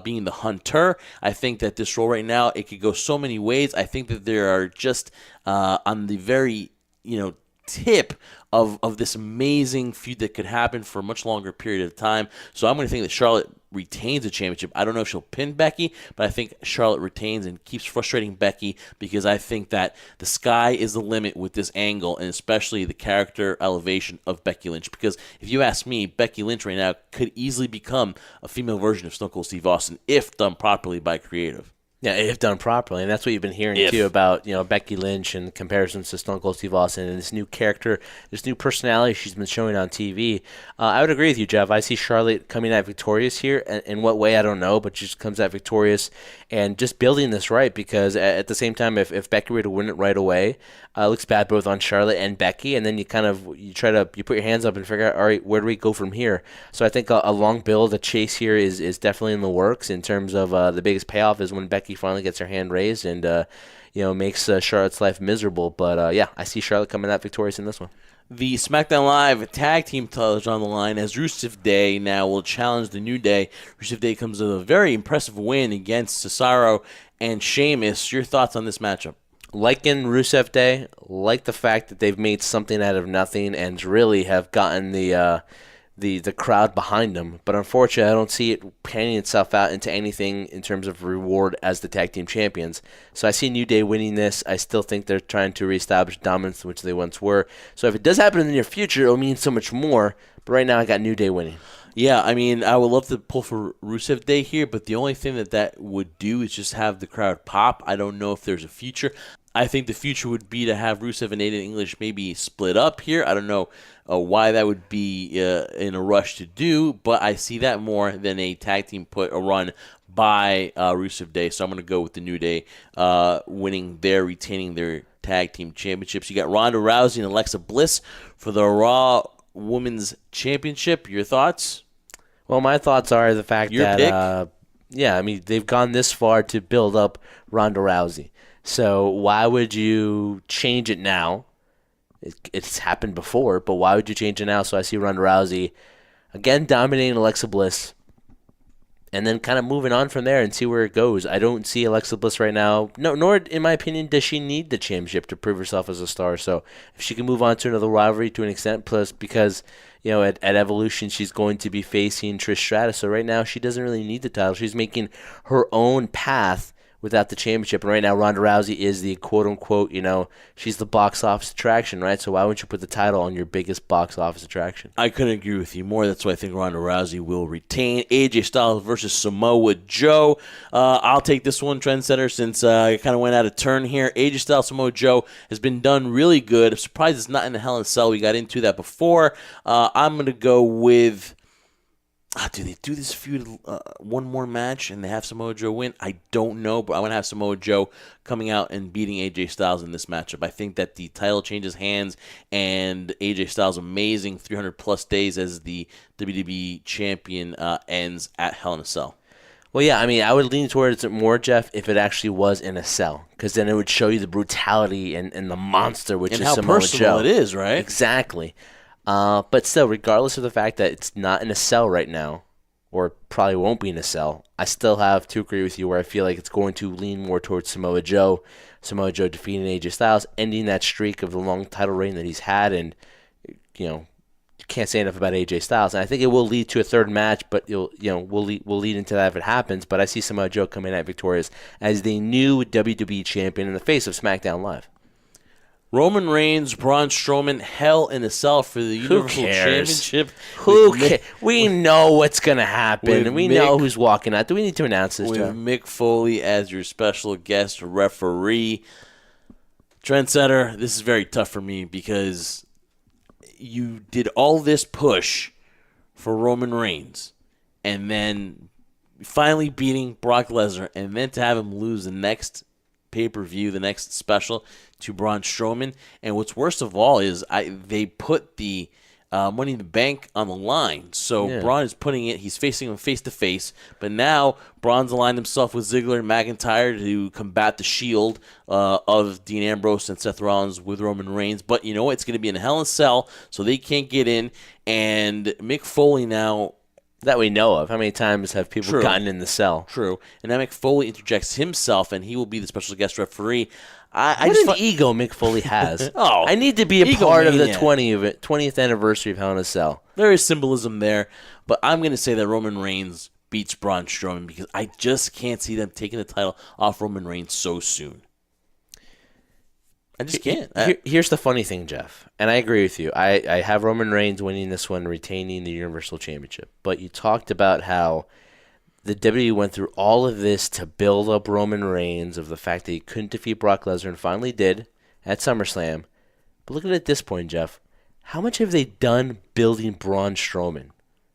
being the hunter. I think that this role right now, it could go so many ways. I think that there are just on the very tip of this amazing feud that could happen for a much longer period of time. So I'm going to think that Charlotte retains the championship. I don't know if she'll pin Becky, but I think Charlotte retains and keeps frustrating Becky, because I think that the sky is the limit with this angle, and especially the character elevation of Becky Lynch. Because if you ask me, Becky Lynch right now could easily become a female version of Stone Cold Steve Austin if done properly by creative. Yeah, if done properly, and that's what you've been hearing too about Becky Lynch and comparisons to Stone Cold Steve Austin and this new character, this new personality she's been showing on TV. I would agree with you, Jeff. I see Charlotte coming out victorious here. In what way, I don't know, but she just comes out victorious and just building this right, because at the same time, if Becky were to win it right away, it looks bad both on Charlotte and Becky, and then you put your hands up and figure out, all right, where do we go from here? So I think a long build, a chase here is definitely in the works. In terms of the biggest payoff is when Becky finally gets her hand raised and makes Charlotte's life miserable. But yeah, I see Charlotte coming out victorious in this one. The SmackDown Live tag team titles on the line as Rusev Day now will challenge the New Day. Rusev Day comes with a very impressive win against Cesaro and Sheamus. Your thoughts on this matchup? Like in Rusev Day, like the fact that they've made something out of nothing and really have gotten the crowd behind them. But unfortunately, I don't see it panning itself out into anything in terms of reward as the tag team champions. So I see New Day winning this. I still think they're trying to reestablish dominance, which they once were. So if it does happen in the near future, it'll mean so much more. But right now, I got New Day winning. Yeah, I mean, I would love to pull for Rusev Day here, but the only thing that would do is just have the crowd pop. I don't know if there's a future. I think the future would be to have Rusev and Aiden English maybe split up here. I don't know why that would be in a rush to do, but I see that more than a tag team run by Rusev Day. So I'm going to go with the New Day winning there, retaining their Tag Team Championships. You got Ronda Rousey and Alexa Bliss for the Raw Women's Championship. Your thoughts? Well, my thoughts are the fact Your that, pick? they've gone this far to build up Ronda Rousey. So why would you change it now? It's happened before, but why would you change it now? So I see Ronda Rousey, again, dominating Alexa Bliss, and then kind of moving on from there and see where it goes. I don't see Alexa Bliss right now. No, nor, in my opinion, does she need the championship to prove herself as a star. So if she can move on to another rivalry to an extent, plus because, at Evolution she's going to be facing Trish Stratus. So right now she doesn't really need the title. She's making her own path without the championship. And right now Ronda Rousey is the quote-unquote, she's the box office attraction, right? So why wouldn't you put the title on your biggest box office attraction? I couldn't agree with you more. That's why I think Ronda Rousey will retain. AJ Styles versus Samoa Joe. I'll take this one, Trendsetter, since I kind of went out of turn here. AJ Styles, Samoa Joe has been done really good. I'm surprised it's not in the Hell in a Cell. We got into that before. I'm going to go with... do they do this feud one more match and they have Samoa Joe win? I don't know, but I want to have Samoa Joe coming out and beating AJ Styles in this matchup. I think that the title changes hands and AJ Styles' amazing 300-plus days as the WWE champion ends at Hell in a Cell. Well, yeah, I would lean towards it more, Jeff, if it actually was in a cell, because then it would show you the brutality and the monster, which and is how Samoa personal Joe. it is, right? Exactly. But still, regardless of the fact that it's not in a cell right now, or probably won't be in a cell, I still have to agree with you where I feel like it's going to lean more towards Samoa Joe. Samoa Joe defeating AJ Styles, ending that streak of the long title reign that he's had, and you can't say enough about AJ Styles. And I think it will lead to a third match, but we'll lead into that if it happens. But I see Samoa Joe coming out victorious as the new WWE champion in the face of SmackDown Live. Roman Reigns, Braun Strowman, Hell in a Cell for the Universal Championship. Who cares? We know what's going to happen, and we know who's walking out. Do we need to announce this, with Joe? Mick Foley as your special guest referee. Trendsetter, this is very tough for me because you did all this push for Roman Reigns and then finally beating Brock Lesnar and then to have him lose the next pay-per-view, the next special to Braun Strowman. And what's worst of all is they put the Money in the Bank on the line. So Braun is putting it, he's facing him face-to-face. But now Braun's aligned himself with Ziggler and McIntyre to combat the Shield of Dean Ambrose and Seth Rollins with Roman Reigns. But you know what? It's going to be in a Hell in a Cell, so they can't get in. And Mick Foley now... That we know of. How many times have people gotten in the cell? True. And now Mick Foley interjects himself, and he will be the special guest referee. What an ego Mick Foley has. I need to be a part of the 20th anniversary of Hell in a Cell. There is symbolism there, but I'm going to say that Roman Reigns beats Braun Strowman because I just can't see them taking the title off Roman Reigns so soon. I just can't. Here's the funny thing, Jeff, and I agree with you. I have Roman Reigns winning this one, retaining the Universal Championship. But you talked about how the WWE went through all of this to build up Roman Reigns, of the fact that he couldn't defeat Brock Lesnar, and finally did at SummerSlam. But look at this point, Jeff. How much have they done building Braun Strowman?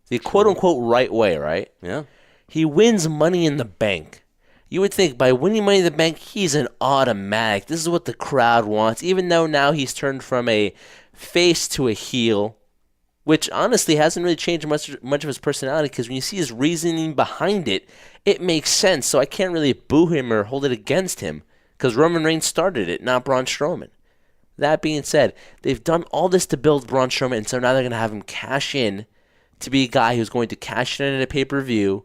The quote-unquote right way, right? Yeah. He wins Money in the Bank. You would think by winning Money in the Bank, he's an automatic. This is what the crowd wants, even though now he's turned from a face to a heel, which honestly hasn't really changed much of his personality, because when you see his reasoning behind it, it makes sense. So I can't really boo him or hold it against him, because Roman Reigns started it, not Braun Strowman. That being said, they've done all this to build Braun Strowman, and so now they're going to have him cash in to be a guy who's going to cash in at a pay-per-view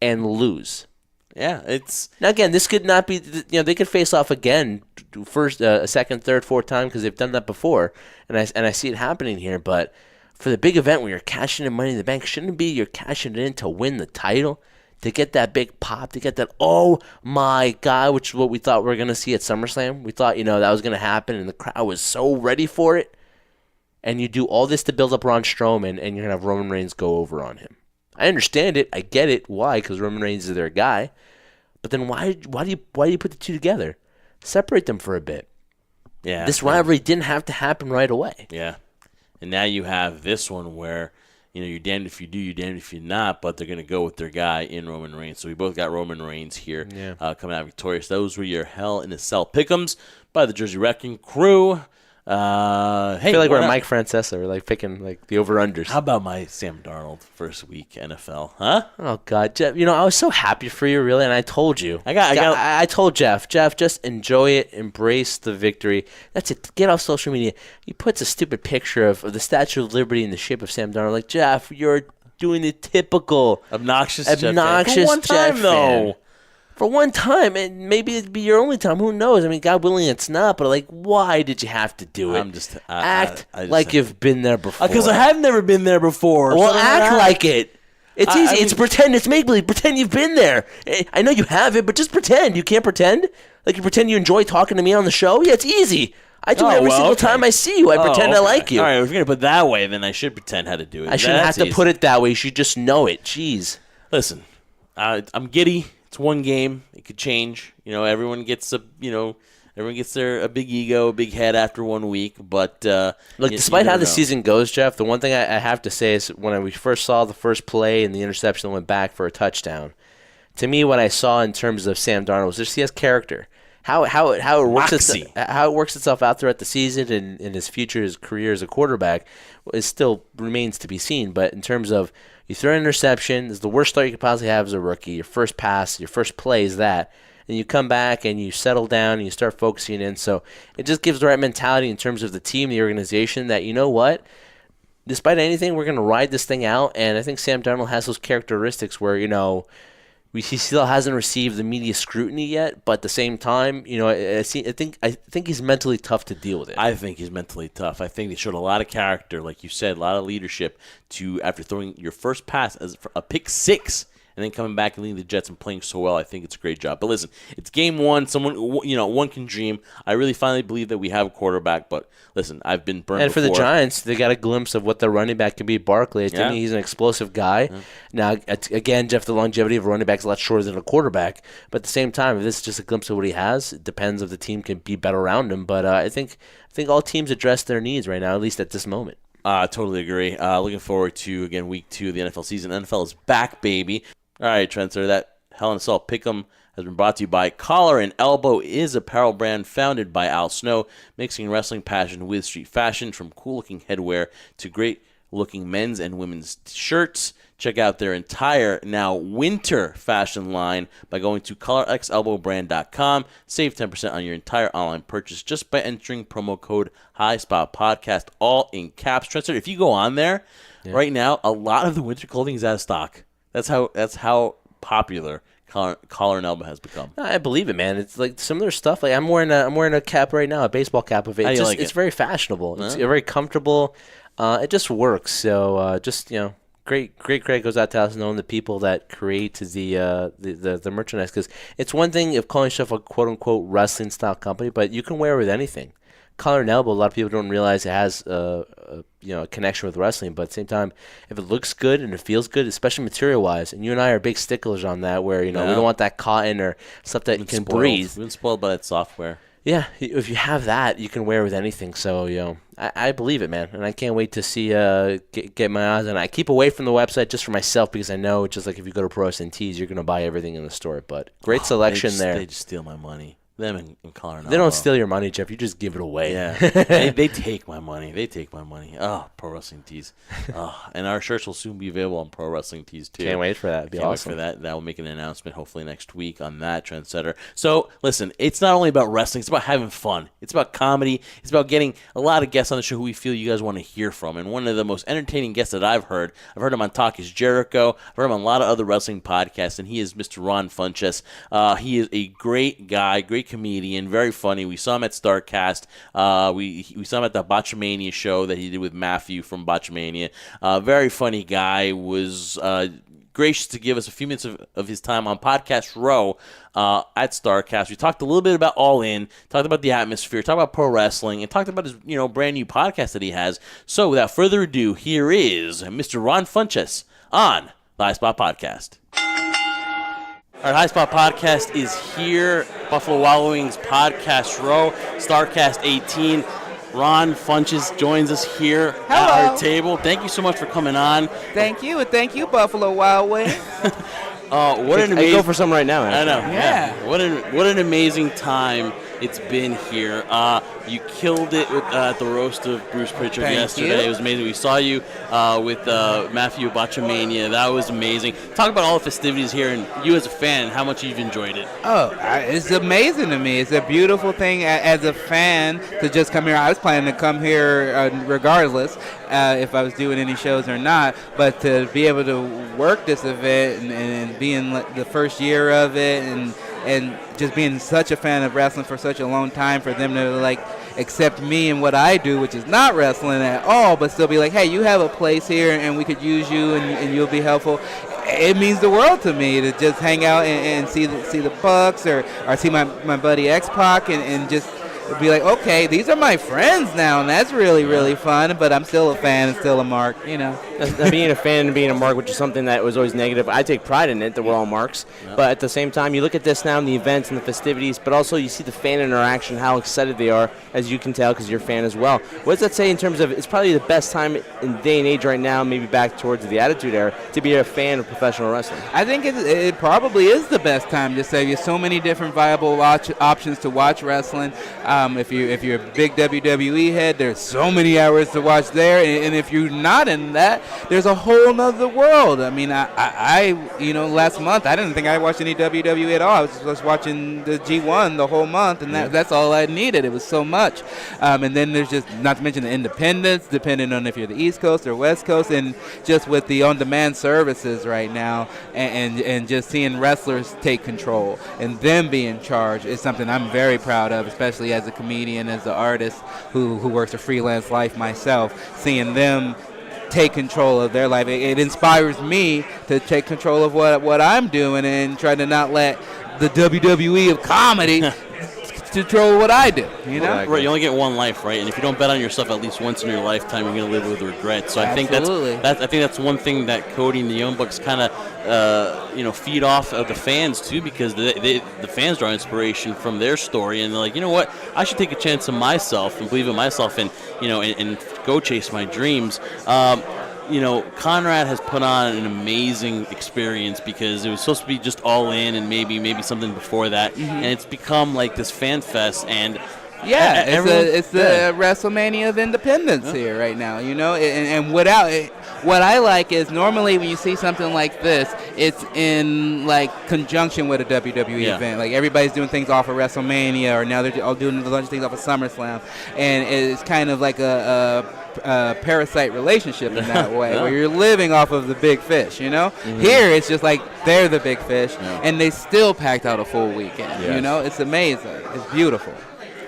and lose. Yeah, it's... Now, again, this could not be... they could face off again, first, a second, third, fourth time, because they've done that before, and I see it happening here, but for the big event where you're cashing in Money in the Bank, shouldn't it be you're cashing it in to win the title, to get that big pop, to get that, oh my God, which is what we thought we were going to see at SummerSlam. We thought, that was going to happen, and the crowd was so ready for it, and you do all this to build up Braun Strowman, and you're going to have Roman Reigns go over on him. I understand it. I get it. Why? Because Roman Reigns is their guy. But then why do you put the two together? Separate them for a bit. Yeah. This rivalry didn't have to happen right away. Yeah. And now you have this one where you're damned if you do, you're damned if you're not, but they're going to go with their guy in Roman Reigns. So we both got Roman Reigns here coming out victorious. Those were your Hell in a Cell pick'ems by the Jersey Wrecking Crew. I feel like we're Mike Francesa. We're like picking like the over-unders. How about my Sam Darnold first week NFL, huh? Oh, God, Jeff, I was so happy for you, really, and I told you. I told Jeff, just enjoy it, embrace the victory. That's it. Get off social media. He puts a stupid picture of the Statue of Liberty in the shape of Sam Darnold. Like, Jeff, you're doing the typical obnoxious Jeff one time, though. For one time, and maybe it'd be your only time. Who knows? I mean, God willing, it's not. But like, why did you have to do it? Act like you've been there before. Because I have never been there before. Well, act like it. It's easy. It's pretend. It's make believe. Pretend you've been there. I know you haven't, but just pretend. You can't pretend. Like you pretend you enjoy talking to me on the show. Yeah, it's easy. I do it every single time I see you. I pretend I like you. All right, if you're gonna put it that way, then I should pretend how to do it. I shouldn't have to put it that way. You should just know it. Jeez. Listen, I'm giddy. It's one game. It could change. Everyone gets a big ego, a big head after 1 week. But look, despite how the season goes, Jeff, the one thing I have to say is when we first saw the first play and the interception that went back for a touchdown, to me, what I saw in terms of Sam Darnold was just he has character. How it works itself out throughout the season and in his future, his career as a quarterback, still remains to be seen. But in terms of you throw an interception, it's the worst start you could possibly have as a rookie. Your first pass, your first play is that. And you come back and you settle down and you start focusing in. So it just gives the right mentality in terms of the team, the organization, that you know what? Despite anything, we're going to ride this thing out. And I think Sam Darnold has those characteristics where, he still hasn't received the media scrutiny yet, but at the same time, I think he's mentally tough to deal with it. I think he's mentally tough. I think they showed a lot of character, like you said, a lot of leadership after throwing your first pass as a pick six and then coming back and leading the Jets and playing so well. I think it's a great job. But listen, it's game one. One can dream. I really finally believe that we have a quarterback. But listen, I've been burned. And for the Giants, they got a glimpse of what their running back can be. Barkley, I think he's an explosive guy. Yeah. Now, again, Jeff, the longevity of a running back is a lot shorter than a quarterback. But at the same time, if this is just a glimpse of what he has, it depends if the team can be better around him. But I think all teams address their needs right now, at least at this moment. Totally agree. Looking forward to, again, week 2 of the NFL season. NFL is back, baby. All right, Trendsetter, that Hell in a Cell Pick'em has been brought to you by Collar and Elbow is apparel brand founded by Al Snow, mixing wrestling passion with street fashion, from cool-looking headwear to great-looking men's and women's shirts. Check out their entire now winter fashion line by going to collarxelbowbrand.com. Save 10% on your entire online purchase just by entering promo code HighSpotPodcast, all in caps. Trendsetter, if you go on there right now, a lot of the winter clothing is out of stock. That's how popular Collar and Elbow has become. I believe it, man. It's like some of their stuff. Like I'm wearing a cap right now, a baseball cap of it. It's very fashionable. Huh? It's very comfortable. It just works. So great credit goes out to us, knowing the people that create the merchandise. Because it's one thing if calling yourself a quote unquote wrestling style company, but you can wear it with anything. Collar and Elbow, a lot of people don't realize it has a connection with wrestling, but at the same time, if it looks good and it feels good, especially material-wise, and you and I are big sticklers on that, where we don't want that cotton or stuff that can breathe. We've been spoiled by that software. Yeah, if you have that, you can wear with anything. So I believe it, man, and I can't wait to see get my eyes on it. I keep away from the website just for myself because I know just like if you go to Pro Wrestling Tees, you're gonna buy everything in the store. But great selection there. They just steal my money. Them and Collar and Elbow. They don't steal your money, Jeff. You just give it away. Yeah, they take my money. Oh, Pro Wrestling Tees. Oh, and our shirts will soon be available on Pro Wrestling Tees too. Can't wait for that. It'd be awesome. Wait for that. That will make an announcement hopefully next week on that, Trendsetter. So listen, it's not only about wrestling. It's about having fun. It's about comedy. It's about getting a lot of guests on the show who we feel you guys want to hear from. And one of the most entertaining guests that I've heard him on Talk is Jericho. I've heard him on a lot of other wrestling podcasts, and he is Mr. Ron Funches. He is a great guy, great comedian, very funny. We saw him at StarCast. We saw him at the Botchamania show that he did with Matthew from Botchamania. Very funny guy. Was gracious to give us a few minutes of his time on Podcast Row at StarCast. We talked a little bit about All In, talked about the atmosphere, talked about pro wrestling, and talked about his brand new podcast that he has. So without further ado, here is Mr. Ron Funches on the High Spot Podcast. Our High Spot Podcast is here. Buffalo Wild Wings Podcast Row, StarCast 18. Ron Funches joins us here at our table. Thank you so much for coming on. Thank you, and thank you, Buffalo Wild Wings. What an amazing! I go for some right now. Actually. I know. Yeah. What an amazing time it's been here. You killed it at the roast of Bruce Pritchard yesterday. You. It was amazing. We saw you with Matthew Botchamania. That was amazing. Talk about all the festivities here, and you as a fan, how much you've enjoyed it. It's amazing to me. It's a beautiful thing as a fan to just come here. I was planning to come here regardless if I was doing any shows or not, but to be able to work this event and being the first year of it and just being such a fan of wrestling for such a long time, for them to like accept me and what I do, which is not wrestling at all, but still be like, hey, you have a place here and we could use you and you'll be helpful. It means the world to me to just hang out and see the Bucks or see my buddy X-Pac and just be like, okay, these are my friends now, and that's really, really fun, but I'm still a fan and still a mark, you know. Being a fan and being a mark, which is something that was always negative, I take pride in it, that we're all marks. Yeah. But at the same time, you look at this now in the events and the festivities, but also you see the fan interaction, how excited they are, as you can tell, because you're a fan as well. What does that say in terms of, it's probably the best time in day and age right now, maybe back towards the Attitude Era, to be a fan of professional wrestling? I think it probably is the best time to say. There's so many different viable options to watch wrestling. If you're a big WWE head, there's so many hours to watch there, and if you're not in that, there's a whole nother world. I mean, I last month I didn't think I watched any WWE at all. I was just watching the G1 the whole month, and that's all I needed. It was so much. And then there's just, not to mention the independents, depending on if you're the East Coast or West Coast, and just with the on-demand services right now, and just seeing wrestlers take control and them be in charge is something I'm very proud of, especially as a comedian, as an artist who works a freelance life myself, seeing them take control of their life. It inspires me to take control of what I'm doing and try to not let the WWE of comedy control what I do, you know? Right, you only get one life, right? And if you don't bet on yourself at least once in your lifetime, you're going to live with regret. So I think that's one thing that Cody and the Young Bucks kind of feed off of the fans too, because the fans draw inspiration from their story, and they're like, you know what, I should take a chance on myself and believe in myself, and and go chase my dreams. Conrad has put on an amazing experience, because it was supposed to be just All In and maybe something before that, and it's become like this fan fest. And it's the WrestleMania of independence here right now, and without it, what I like is normally when you see something like this, it's in like conjunction with a WWE event. Like everybody's doing things off of WrestleMania, or now they're all doing a bunch of things off of SummerSlam, and it's kind of like a parasite relationship in that way, where you're living off of the big fish, Here it's just like they're the big fish, and they still packed out a full weekend. It's amazing. It's beautiful.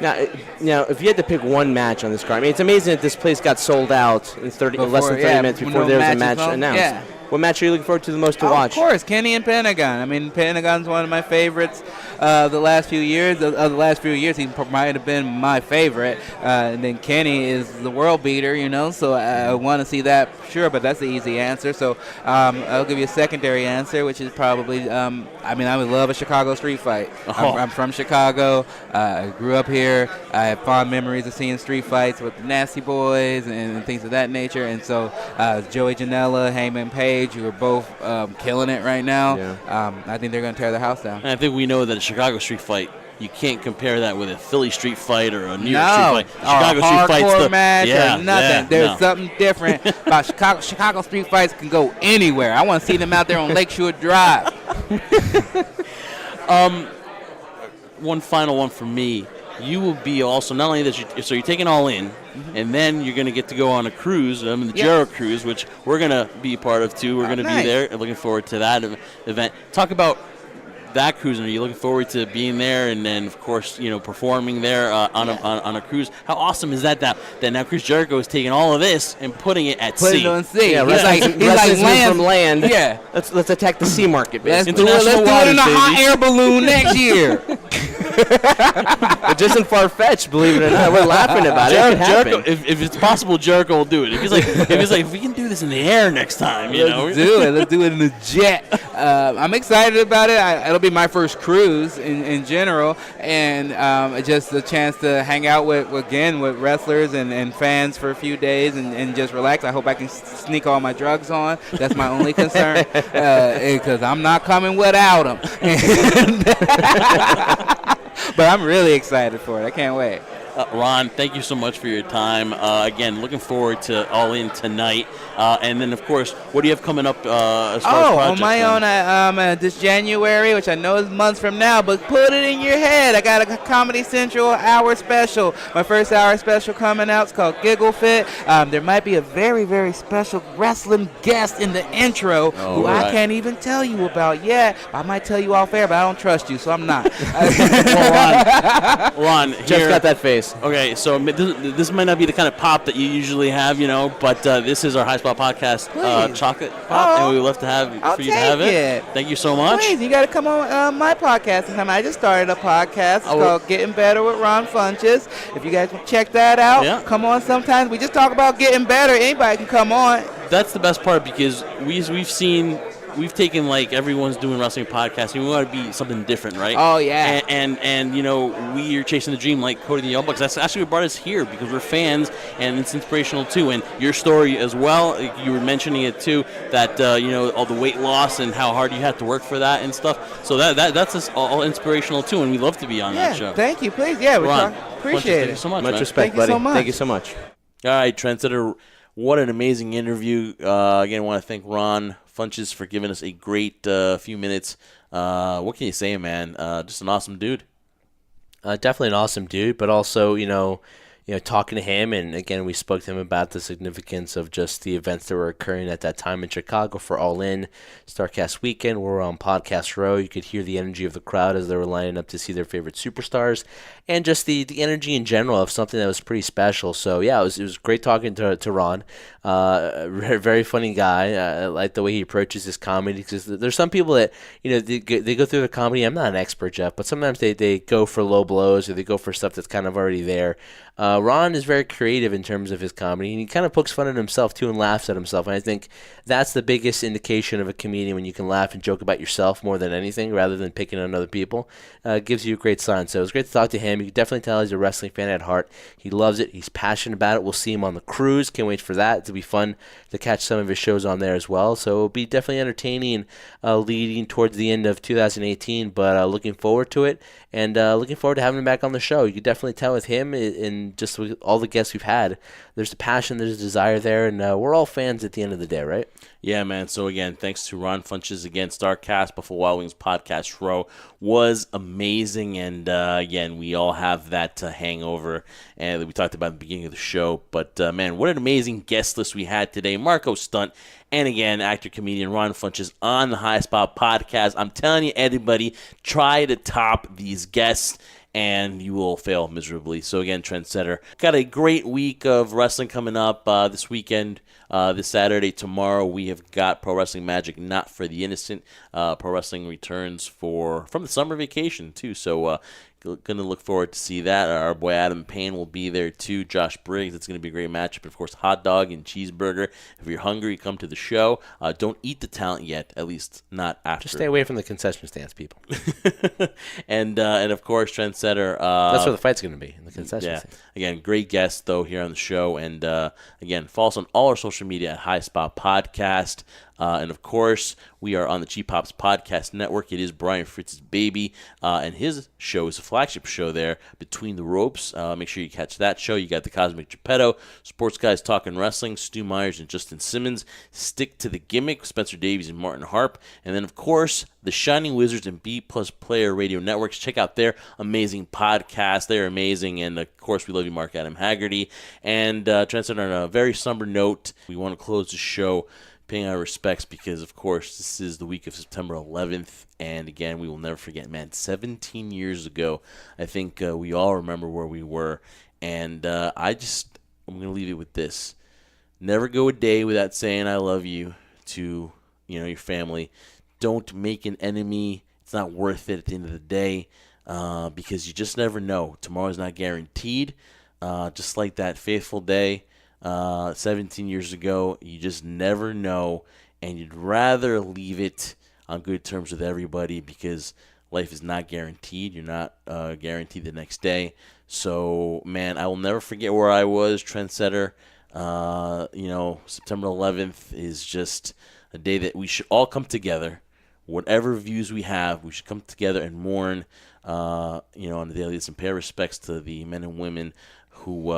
Now, if you had to pick one match on this card, I mean, it's amazing that this place got sold out in less than 30 minutes before there was a match announced. Yeah. What match are you looking forward to the most to watch? Of course, Kenny and Pentagon. I mean, Pentagon's one of my favorites the last few years. Of the last few years, he might have been my favorite. And then Kenny is the world beater, so I want to see that, sure, but that's the easy answer. So I'll give you a secondary answer, which is probably, I would love a Chicago street fight. I'm from Chicago. I grew up here. I have fond memories of seeing street fights with the Nasty Boys and things of that nature. And so Joey Janela, Heyman Page, who are both killing it right now. I think they're going to tear the house down. And I think we know that a Chicago street fight, you can't compare that with a Philly street fight or a New York street fight. Chicago street fights, match or nothing. There's something different about Chicago. Chicago street fights can go anywhere. I want to see them out there on Lakeshore Drive. One final one for me. You will be also, not only that, so you're taking All In, and then you're going to get to go on a cruise, the Jericho cruise, which we're going to be a part of too. We're going to be there, and looking forward to that event. Talk about that cruise, and are you looking forward to being there, and then of course performing there on a cruise? How awesome is that now Chris Jericho is taking all of this and putting it at sea? Put it on sea. Yeah, he's like from land. Yeah, let's attack the sea market. Let's do it in a hot air balloon next year. It isn't far-fetched, believe it or not. We're laughing about it. Jericho, if it's possible, Jericho will do it. If he's like, if we can do this in the air next time. You know, Let's do it. Let's do it in the jet. I'm excited about it. It'll be my first cruise in general, and just the chance to hang out with wrestlers and fans for a few days and just relax. I hope I can sneak all my drugs on. That's my only concern, because I'm not coming without them. But I'm really excited for it. I can't wait. Ron, thank you so much for your time. Again, looking forward to All In tonight. And then, of course, what do you have coming up as far as projects? On my own, this January, which I know is months from now, but put it in your head. I got a Comedy Central hour special. My first hour special coming out. It's called Giggle Fit. There might be a very, very special wrestling guest in the intro who I can't even tell you about yet. I might tell you off air, but I don't trust you, so I'm not. Well, Ron, Just got that face. Okay, so this might not be the kind of pop that you usually have, but this is our High Spot Podcast chocolate pop, and we would love to have I'll for you to have take it. Thank you so much. Please, you got to come on my podcast sometime. I just started a podcast. It's called Getting Better with Ron Funches. If you guys want to check that out, come on sometime. We just talk about getting better. Anybody can come on. That's the best part, because we've taken, like, everyone's doing wrestling podcasts, and we want to be something different, right? Oh, yeah. And we are chasing the dream like Cody and the Young Bucks. That's actually what brought us here, because we're fans, and it's inspirational, too. And your story as well, you were mentioning it, too, that, all the weight loss and how hard you had to work for that and stuff. So that's just all inspirational, too, and we love to be on that show. Thank you. Please, Ron, appreciate it. Thank you so much, Much man. respect, buddy. Thank you so much. All right, Trendsetter, what an amazing interview. Again, I want to thank Ron Funches for giving us a great few minutes. What can you say, man? Just an awesome dude. Definitely an awesome dude, but also, talking to him, and again, we spoke to him about the significance of just the events that were occurring at that time in Chicago for All In, StarCast Weekend. We're on Podcast Row. You could hear the energy of the crowd as they were lining up to see their favorite superstars, and just the energy in general of something that was pretty special. So, yeah, it was great talking to Ron. Very funny guy. I like the way he approaches his comedy, because there's some people that, they go through the comedy. I'm not an expert, Jeff, but sometimes they go for low blows, or they go for stuff that's kind of already there. Ron is very creative in terms of his comedy, and he kind of pokes fun at himself too and laughs at himself. And I think that's the biggest indication of a comedian, when you can laugh and joke about yourself more than anything, rather than picking on other people. Gives you a great sign. So it was great to talk to him. You can definitely tell he's a wrestling fan at heart. He loves it. He's passionate about it. We'll see him on the cruise. Can't wait for that. It'll be fun to catch some of his shows on there as well. So it'll be definitely entertaining leading towards the end of 2018, but looking forward to it, and looking forward to having him back on the show. You can definitely tell with him and just with all the guests we've had, there's a passion, there's a desire there, and we're all fans at the end of the day, right? Yeah, man. So, again, thanks to Ron Funches. Again, StarCast, Buffalo Wild Wings Podcast Row was amazing. And, again, we all have that hangover, and we talked about at the beginning of the show. But, man, what an amazing guest list we had today. Marco Stunt, and, again, actor-comedian Ron Funches on the High Spot Podcast. I'm telling you, everybody, try to top these guests, and you will fail miserably. So, again, Trendsetter, got a great week of wrestling coming up this weekend. This Saturday, tomorrow, we have got Pro Wrestling Magic, Not for the Innocent. Pro Wrestling returns from the summer vacation, too. So, going to look forward to see that. Our boy Adam Payne will be there, too. Josh Briggs. It's going to be a great matchup. Of course, hot dog and cheeseburger. If you're hungry, come to the show. Don't eat the talent yet, at least not after. Just stay away from the concession stands, people. and of course, Trendsetter. That's where the fight's going to be, in the concession stand. Again, great guest, though, here on the show. And, again, follow us on all our social media at High Spot Podcast. And, of course, we are on the Cheap Pops Podcast Network. It is Brian Fritz's baby, and his show is a flagship show there, Between the Ropes. Make sure you catch that show. You got the Cosmic Geppetto, Sports Guys Talking Wrestling, Stu Myers and Justin Simmons, Stick to the Gimmick, Spencer Davies and Martin Harp. And then, of course, the Shining Wizards and B-Plus Player Radio Networks. Check out their amazing podcast. They're amazing. And, of course, we love you, Mark Adam Haggerty. And Trendsetter, on a very somber note, we want to close the show paying our respects, because, of course, this is the week of September 11th, and, again, we will never forget, man, 17 years ago, I think we all remember where we were, and I'm going to leave it with this. Never go a day without saying I love you to, your family. Don't make an enemy. It's not worth it at the end of the day, because you just never know. Tomorrow's not guaranteed, just like that faithful day. 17 years ago. You just never know, and you'd rather leave it on good terms with everybody because life is not guaranteed. You're not guaranteed the next day. So, man, I will never forget where I was, trendsetter. September 11th is just a day that we should all come together. Whatever views we have, we should come together and mourn, on the daily basis and pay respects to the men and women who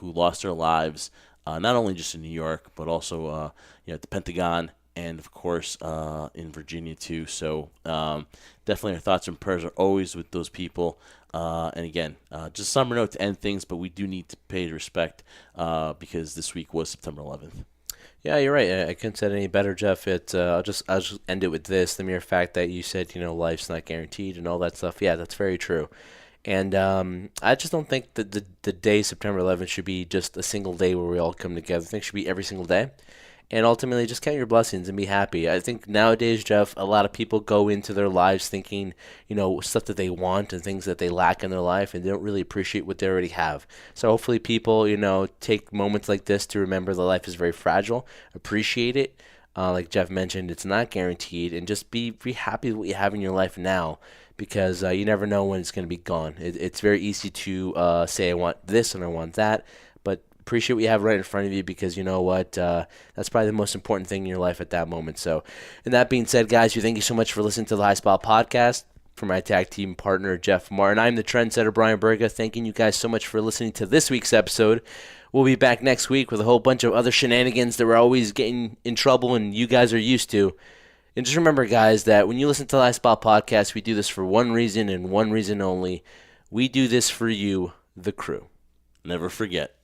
lost their lives, not only just in New York, but also at the Pentagon and, of course, in Virginia too. So definitely our thoughts and prayers are always with those people. And again, just a summer note to end things, but we do need to pay respect because this week was September 11th. Yeah, you're right. I couldn't say it any better, Jeff. I'll just end it with this: the mere fact that you said life's not guaranteed and all that stuff. Yeah, that's very true. And I just don't think that the day September 11th should be just a single day where we all come together. I think it should be every single day. And ultimately, just count your blessings and be happy. I think nowadays, Jeff, a lot of people go into their lives thinking, stuff that they want and things that they lack in their life, and they don't really appreciate what they already have. So hopefully people, take moments like this to remember that life is very fragile, appreciate it. Like Jeff mentioned, it's not guaranteed, and just be happy with what you have in your life now, because you never know when it's going to be gone. It's very easy to say I want this and I want that, but appreciate what you have right in front of you, because you know what, that's probably the most important thing in your life at that moment. So, and that being said, guys, thank you so much for listening to the High Spot Podcast. For my tag team partner, Jeff Martin, I'm the trendsetter, Brian Berga, thanking you guys so much for listening to this week's episode. We'll be back next week with a whole bunch of other shenanigans that we're always getting in trouble and you guys are used to. And just remember, guys, that when you listen to the High Spot Podcast, we do this for one reason and one reason only. We do this for you, the crew. Never forget,